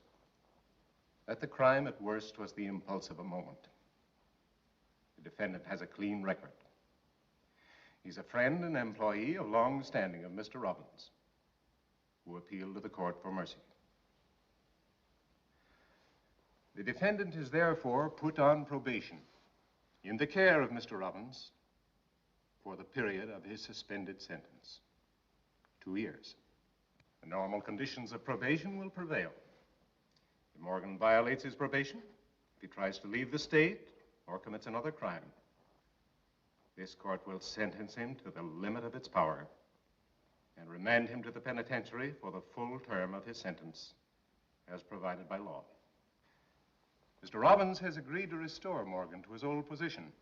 that the crime at worst was the impulse of a moment. The defendant has a clean record. He's a friend and employee of long standing of Mr. Robbins, who appealed to the court for mercy. The defendant is therefore put on probation in the care of Mr. Robbins for the period of his suspended sentence, 2 years. The normal conditions of probation will prevail. If Morgan violates his probation, if he tries to leave the state or commits another crime, this court will sentence him to the limit of its power and remand him to the penitentiary for the full term of his sentence as provided by law. Mr. Robbins has agreed to restore Morgan to his old position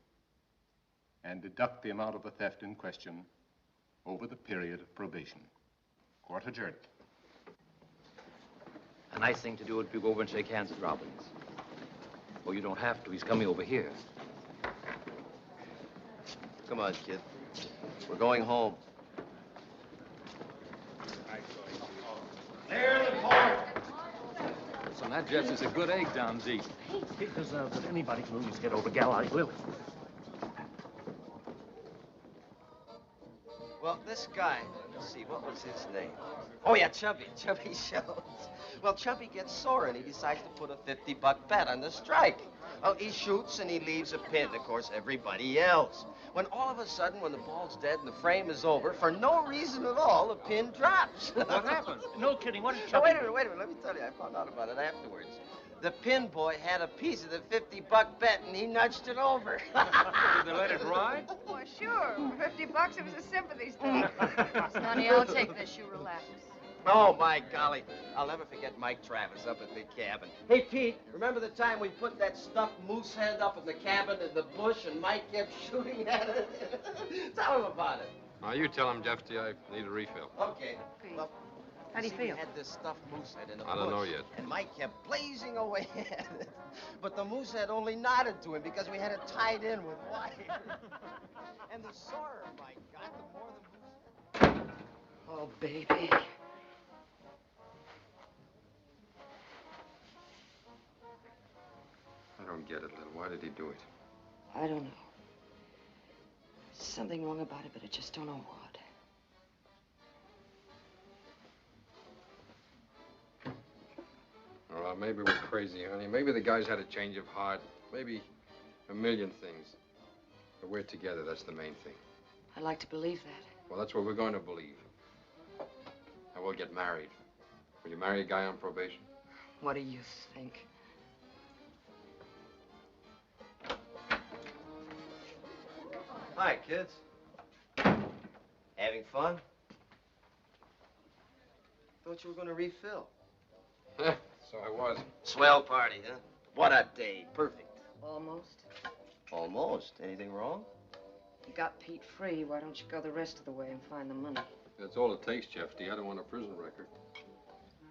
and deduct the amount of the theft in question over the period of probation. Court adjourned. A nice thing to do would be go over and shake hands with Robbins. Well, you don't have to. He's coming over here. Come on, kid. We're going home. There the court. So that Jeff's a good egg down deep. He deserves it. Anybody can lose his head over a gal like Lily. Well, this guy, let's see, what was his name? Oh, yeah, Chubby Schultz. Well, Chubby gets sore and he decides to put a $50 bet on the strike. Well, he shoots and he leaves a pin. Of course, everybody yells. When all of a sudden, when the ball's dead and the frame is over, for no reason at all, the pin drops. What happened? No kidding. What did Oh, Chubby wait a minute. Let me tell you. I found out about it afterwards. The pin boy had a piece of the $50 bet and he nudged it over. Did they let it ride? Well, sure. For $50, it was a sympathy thing. Honey, I'll take this. You relax. Oh, my golly. I'll never forget Mike Travis up at the cabin. Hey, Pete, remember the time we put that stuffed moose head up in the cabin in the bush and Mike kept shooting at it? Tell him about it. Now, you tell him, Jefty, I need a refill. Okay. Well, how do you feel? We had this stuffed moose head in the bush. I don't know yet. And Mike kept blazing away at it. But the moose head only nodded to him because we had it tied in with wire. And the sorer Mike got, the more the moose head... Oh, baby. I don't get it, Lil. Why did he do it? I don't know. Something wrong about it, but I just don't know what. Well, maybe we're crazy, honey. Maybe the guy's had a change of heart. Maybe a million things. But we're together. That's the main thing. I'd like to believe that. Well, that's what we're going to believe. And we'll get married. Will you marry a guy on probation? What do you think? Hi, kids. Having fun? Thought you were going to refill. So I was. Swell party, huh? What a day. Perfect. Almost. Almost. Anything wrong? You got Pete free. Why don't you go the rest of the way and find the money? That's all it takes, Jefty. I don't want a prison record.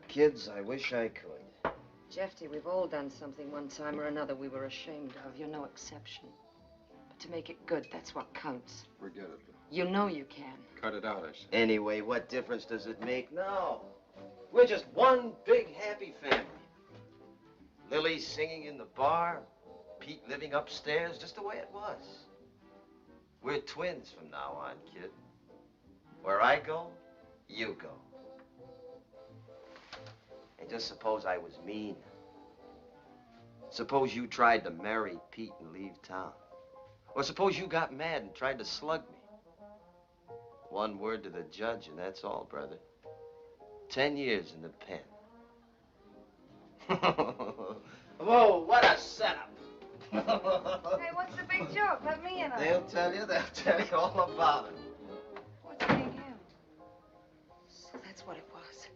Kids, I wish I could. Jefty, we've all done something one time or another we were ashamed of. You're no exception. But to make it good, that's what counts. Forget it. You know you can. Cut it out, I said. Anyway, what difference does it make? No. We're just one big happy family. Lily singing in the bar, Pete living upstairs, just the way it was. We're twins from now on, kid. Where I go, you go. And just suppose I was mean. Suppose you tried to marry Pete and leave town. Or suppose you got mad and tried to slug me. One word to the judge and that's all, brother. 10 years in the pen. Whoa, what a setup. Hey, what's the big joke? Let me in on it. They'll tell you all about it. What's getting him? So that's what it was.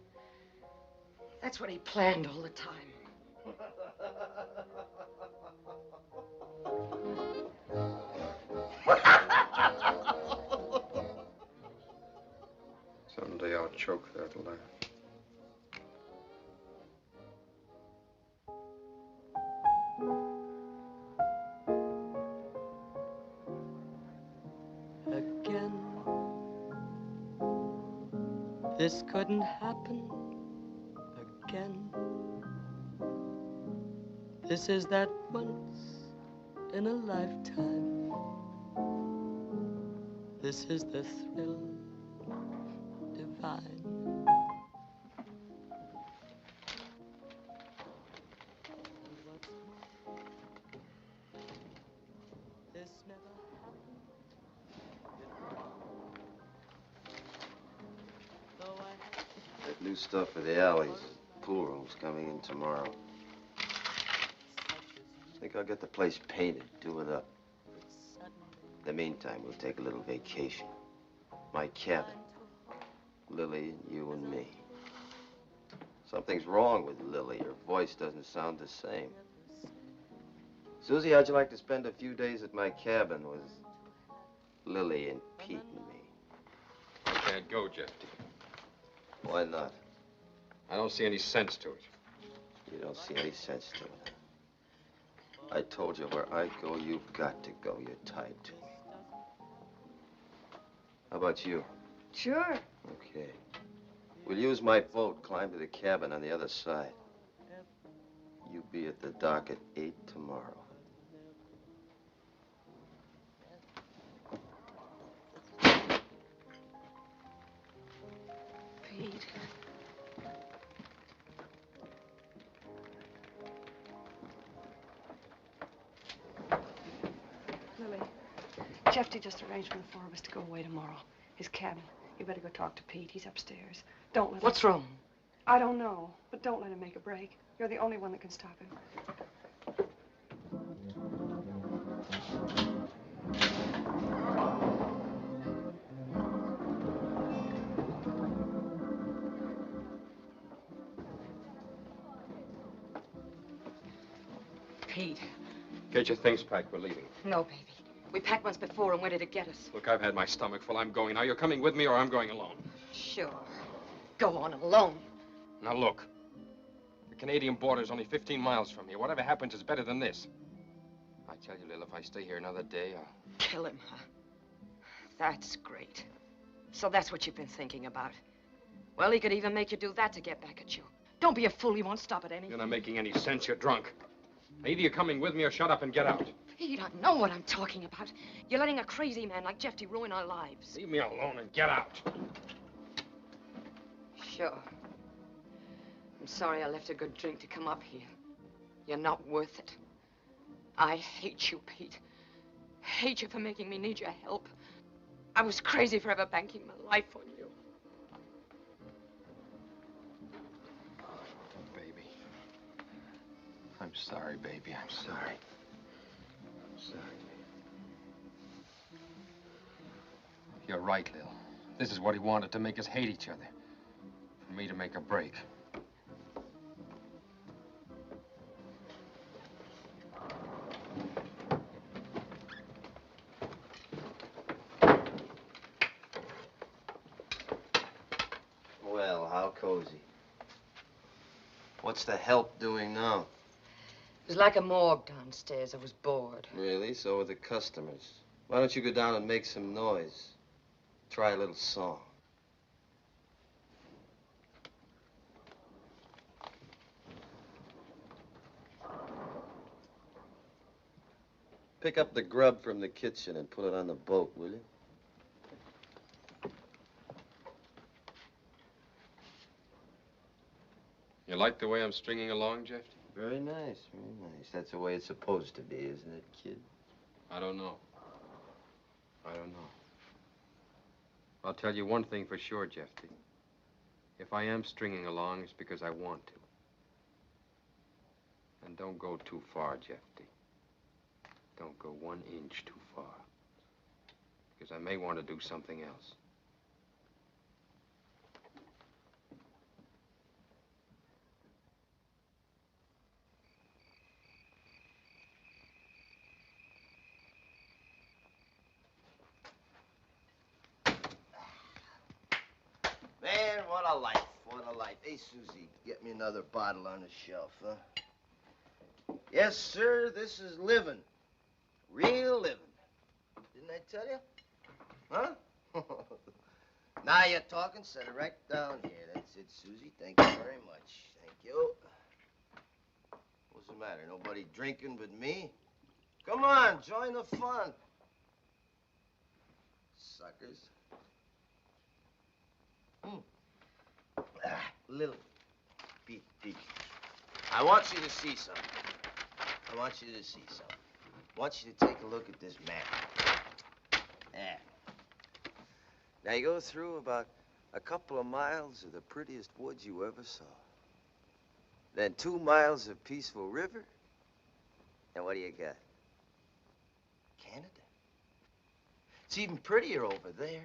That's what he planned all the time. choke that laugh. Again, this couldn't happen again. This is that once in a lifetime. This is the thrill divine. This never happened before. Though I That new stuff for the alleys, pool rooms coming in tomorrow. I think I'll get the place painted, do it up. In the meantime, we'll take a little vacation. My cabin. Lily, you and me. Something's wrong with Lily. Her voice doesn't sound the same. Susie, how'd you like to spend a few days at my cabin with Lily and Pete and me? I can't go, Jefty. Why not? I don't see any sense to it. You don't see any sense to it. I told you where I go, you've got to go. You're tied to me. How about you? Sure. Okay. We'll use my boat, climb to the cabin on the other side. You be at the dock at 8 tomorrow. Pete. Lily, Jefty just arranged for the four of us to go away tomorrow. His cabin. You better go talk to Pete. He's upstairs. Don't let him... What's wrong? I don't know, but don't let him make a break. You're the only one that can stop him. Pete. Get your things packed. We're leaving. No, baby. We packed once before, and where did it get us? Look, I've had my stomach full. I'm going. Now, you're coming with me or I'm going alone. Sure. Go on alone. Now, look. The Canadian border's only 15 miles from here. Whatever happens is better than this. I tell you, Lil, if I stay here another day, I'll... Kill him, huh? That's great. So that's what you've been thinking about. Well, he could even make you do that to get back at you. Don't be a fool. He won't stop at anything. You're not making any sense. You're drunk. Either you're coming with me or shut up and get out. Pete, I know what I'm talking about. You're letting a crazy man like Jefty ruin our lives. Leave me alone and get out. Sure. I'm sorry I left a good drink to come up here. You're not worth it. I hate you, Pete. Hate you for making me need your help. I was crazy for ever banking my life on you. Baby. I'm sorry, baby. I'm sorry. I'm sorry. You're right, Lil. This is what he wanted, to make us hate each other. For me to make a break. Well, how cozy. What's the help doing now? It was like a morgue downstairs. I was bored. Really? So are the customers. Why don't you go down and make some noise? Try a little song. Pick up the grub from the kitchen and put it on the boat, will you? You like the way I'm stringing along, Jefty? Very nice, very nice. That's the way it's supposed to be, isn't it, kid? I don't know. I don't know. I'll tell you one thing for sure, Jefty. If I am stringing along, it's because I want to. And don't go too far, Jefty. Don't go 1 inch too far. Because I may want to do something else. Man, man, what a life, what a life. Hey, Susie, get me another bottle on the shelf, huh? Yes, sir, this is living. Real living. Didn't I tell you? Huh? Now you're talking. Set it right down here. That's it, Susie. Thank you very much. Thank you. What's the matter? Nobody drinking but me? Come on, join the fun. Suckers. Lily. Pete. I want you to see something. I want you to take a look at this map. Yeah. Now you go through about a couple of miles of the prettiest woods you ever saw. Then 2 miles of peaceful river. And what do you got? Canada. It's even prettier over there.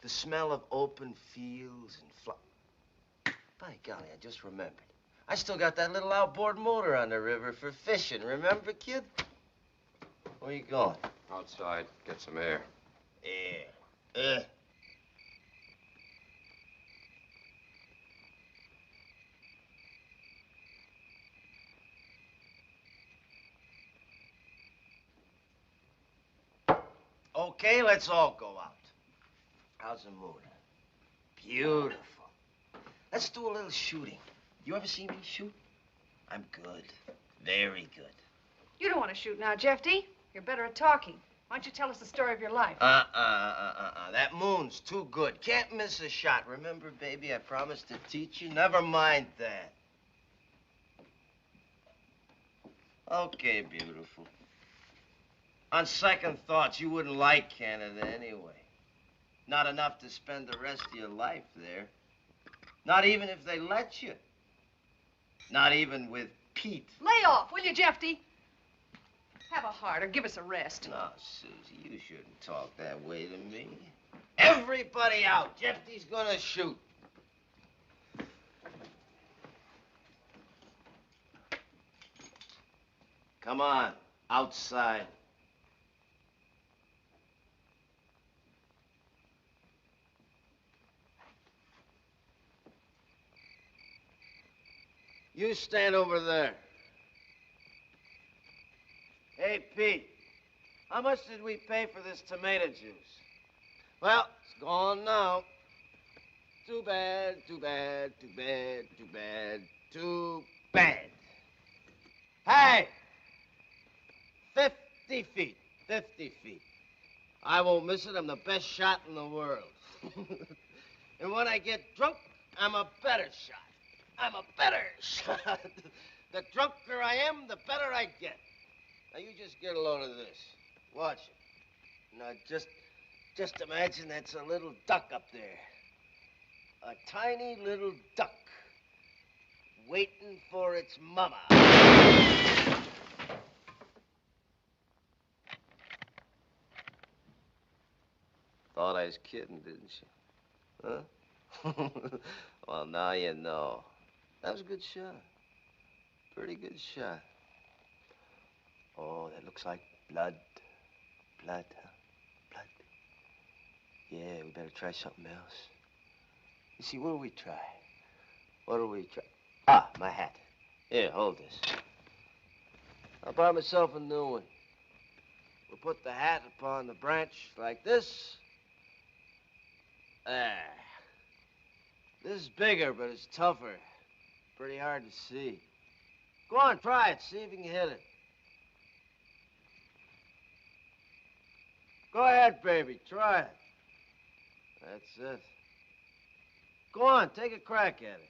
The smell of open fields and By golly, I just remembered. I still got that little outboard motor on the river for fishing. Remember, kid? Where you going? Outside. Get some air. Air. Okay, let's all go out. How's the moon? Beautiful. Let's do a little shooting. You ever see me shoot? I'm good. Very good. You don't want to shoot now, Jefty. You're better at talking. Why don't you tell us the story of your life? That moon's too good. Can't miss a shot. Remember, baby, I promised to teach you? Never mind that. Okay, beautiful. On second thoughts, you wouldn't like Canada anyway. Not enough to spend the rest of your life there. Not even if they let you. Not even with Pete. Lay off, will you, Jefty? Have a heart or give us a rest. No, Susie, you shouldn't talk that way to me. Everybody out. Jefty's gonna shoot. Come on, outside. You stand over there. Hey, Pete, how much did we pay for this tomato juice? Well, it's gone now. Too bad, too bad, too bad, too bad, too bad. Hey! 50 feet, 50 feet. I won't miss it. I'm the best shot in the world. And when I get drunk, I'm a better shot. I'm a better shot. The drunker I am, the better I get. Now, you just get a load of this. Watch it. Now, just imagine that's a little duck up there. A tiny little duck waiting for its mama. Thought I was kidding, didn't you? Huh? Well, now you know. That was a good shot. Pretty good shot. Oh, that looks like blood. Blood, huh? Blood. Yeah, we better try something else. You see, what do we try? What do we try? Ah, my hat. Here, hold this. I bought myself a new one. We'll put the hat upon the branch like this. There. This is bigger, but it's tougher. Pretty hard to see. Go on, try it. See if you can hit it. Go ahead, baby. Try it. That's it. Go on, take a crack at it.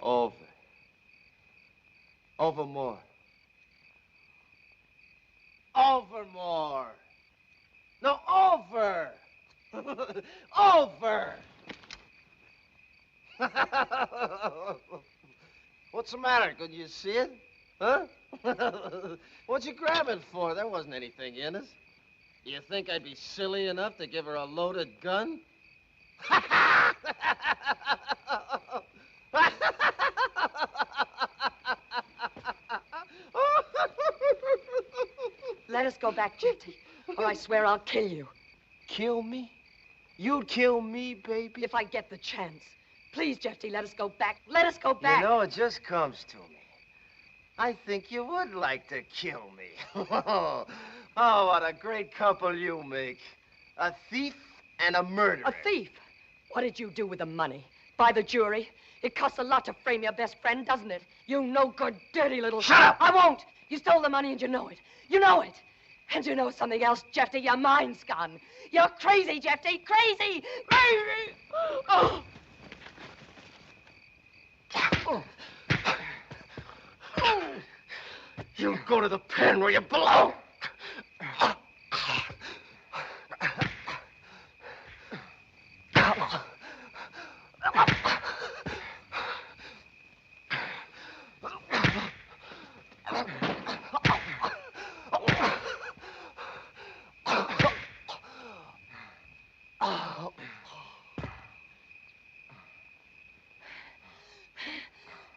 Over. Over more. Over more. No, over. Over. What's the matter? Could you see it? Huh? What'd you grab it for? There wasn't anything in it. You think I'd be silly enough to give her a loaded gun? Let us go back, Jefty, or I swear I'll kill you. Kill me? You'd kill me, baby? If I get the chance. Please, Jefty, let us go back. Let us go back. You know, it just comes to me. I think you would like to kill me. Oh, what a great couple you make. A thief and a murderer. A thief? What did you do with the money? Buy the jury? It costs a lot to frame your best friend, doesn't it? You no-good, dirty little... Shut up! I won't! You stole the money and you know it. You know it. And you know something else, Jefty. Your mind's gone. You're crazy, Jefty. Crazy! Crazy! Oh. You go to the pen where you belong.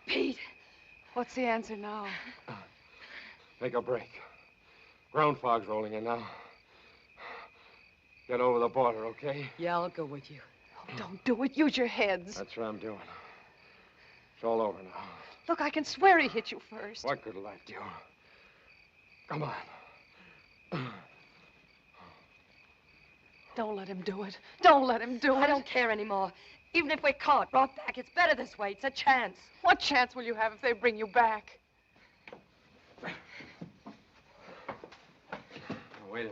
Pete, what's the answer now? Take a break. Ground fog's rolling in now. Get over the border, okay? Yeah, I'll go with you. Oh, don't do it. Use your heads. That's what I'm doing. It's all over now. Look, I can swear he hit you first. What good life do you? Come on. Don't let him do it. Don't let him do it. I don't care anymore. Even if we're caught, brought back, it's better this way. It's a chance. What chance will you have if they bring you back? Wait a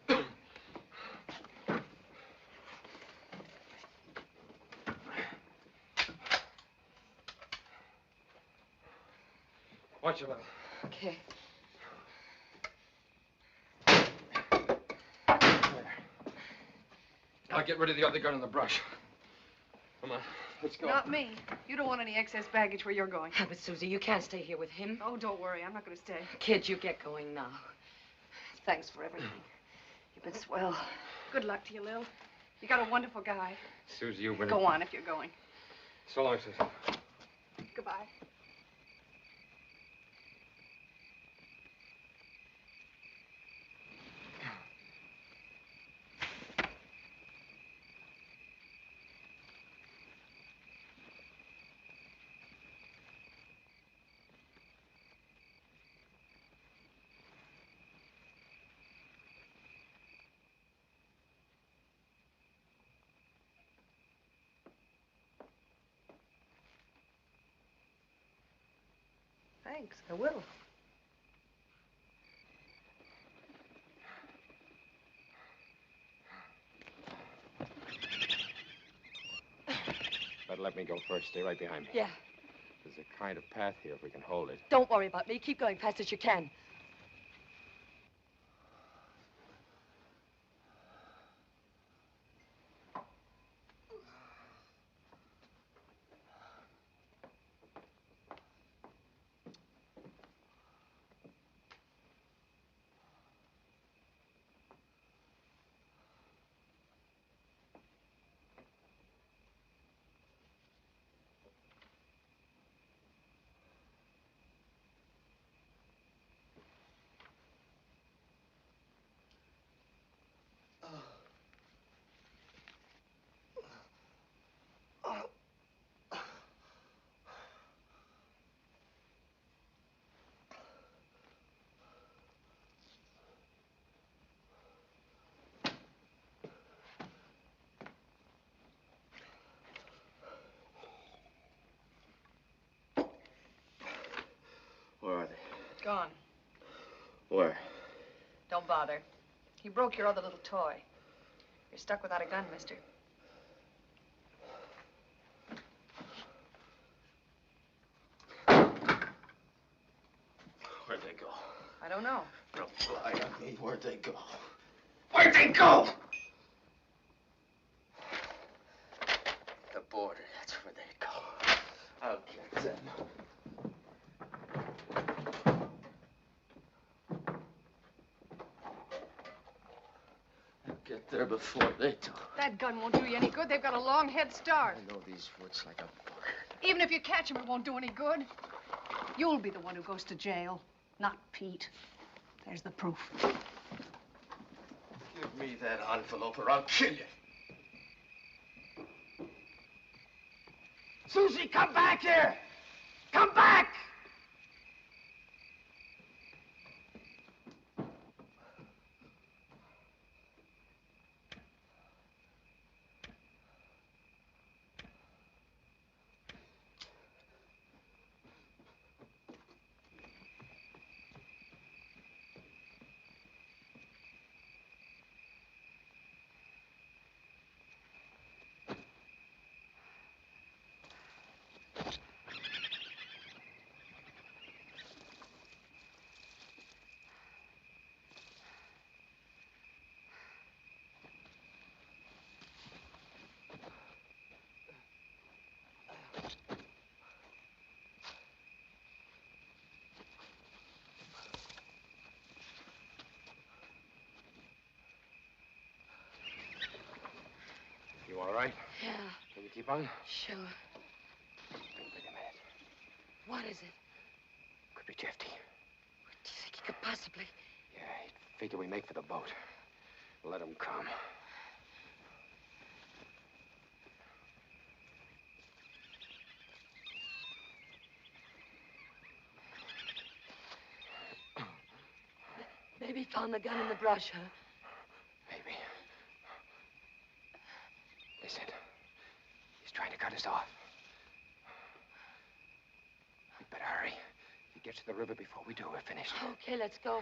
minute. Watch your level. Okay. Now get rid of the other gun in the brush. Come on, let's go. Not me. You don't want any excess baggage where you're going. But, Susie, you can't stay here with him. Oh, don't worry. I'm not going to stay. Kid, you get going now. Thanks for everything. You've been swell. Good luck to you, Lil. You got a wonderful guy. Susie, you've been... Go on if you're going. So long, Susie. Goodbye. Thanks, I will. Better let me go first. Stay right behind me. Yeah. There's a kind of path here if we can hold it. Don't worry about me. Keep going fast as you can. Where are they? Gone. Where? Don't bother. He broke your other little toy. You're stuck without a gun, mister. Where'd they go? I don't know. Don't lie on me. Where'd they go? Where'd they go? The border, that's where they go. I'll get them. I'll get there before they do. That gun won't do you any good. They've got a long head start. I know these woods like a book. Even if you catch him, it won't do any good. You'll be the one who goes to jail, not Pete. There's the proof. Give me that envelope or I'll kill you. Susie, come back here! Come back! You all right? Yeah, Can you keep on? sure. Wait a minute. What is it? Could be Jefty. What do you think he could possibly... Yeah, he'd figure we make for the boat. Let him come. Maybe he found the gun in the brush, huh? Maybe. Listen. He's trying to cut us off. We'd better hurry. He gets to the river before we do, we're finished. Okay, let's go.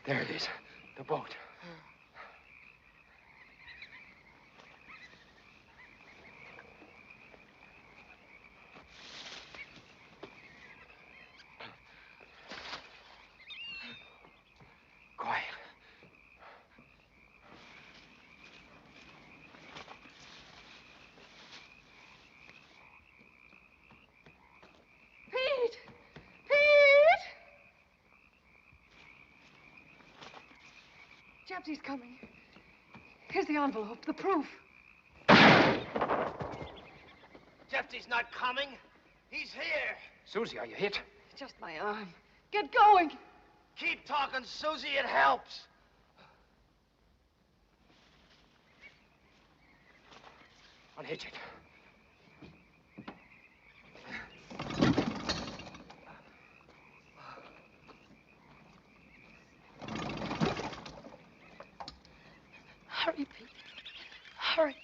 There it is. The boat. Quiet. Pete! Pete! Jefty's coming. Here's the envelope, the proof. Jefty's not coming. He's here. Susie, are you hit? Just my arm. Get going. Keep talking, Susie. It helps. Unhitch it. Hurry, Pete. Hurry.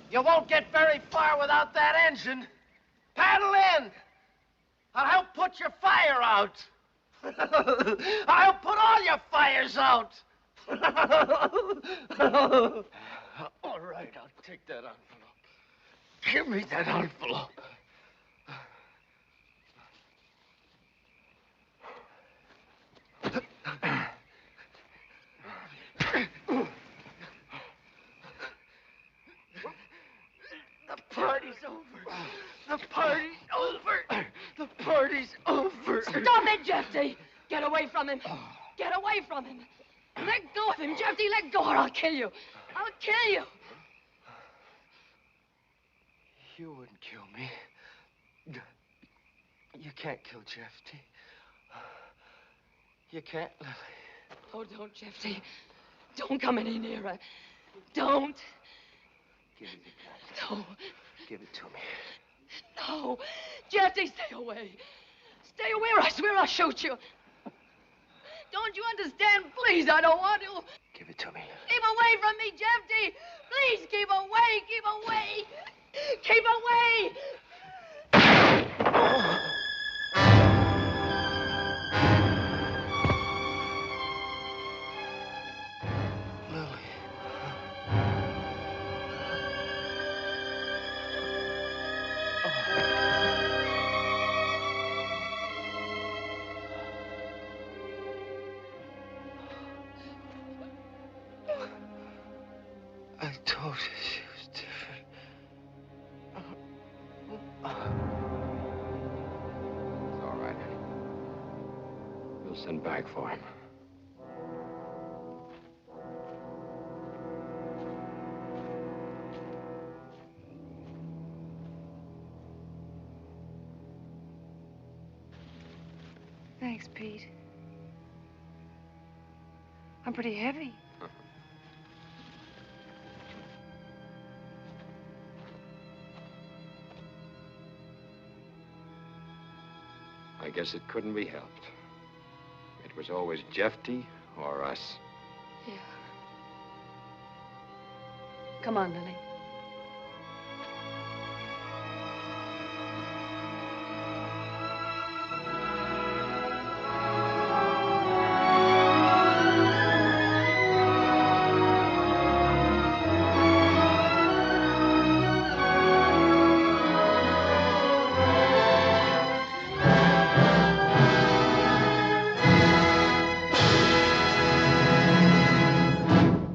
You won't get very far without that engine. Paddle in. I'll help put your fire out. I'll put all your fires out. All right, I'll take that envelope. Give me that envelope. party's over. The party's over. Stop it, Jefty! Get away from him. Get away from him. Let go of him, Jefty. Let go or I'll kill you. I'll kill you. You wouldn't kill me. You can't kill Jefty. You can't, Lily. Oh, don't, Jefty. Don't come any nearer. Don't. Give me the gun. No. Give it to me. No. Jefty, stay away. Stay away or I swear I'll shoot you. Don't you understand? Please, I don't want to. Give it to me. Keep away from me, Jefty. Please, keep away. Keep away. Keep away. I told you she was different. It's all right. We'll send back for him. Thanks, Pete. I'm pretty heavy. I guess it couldn't be helped. It was always Jefty or us. Yeah. Come on, Lily.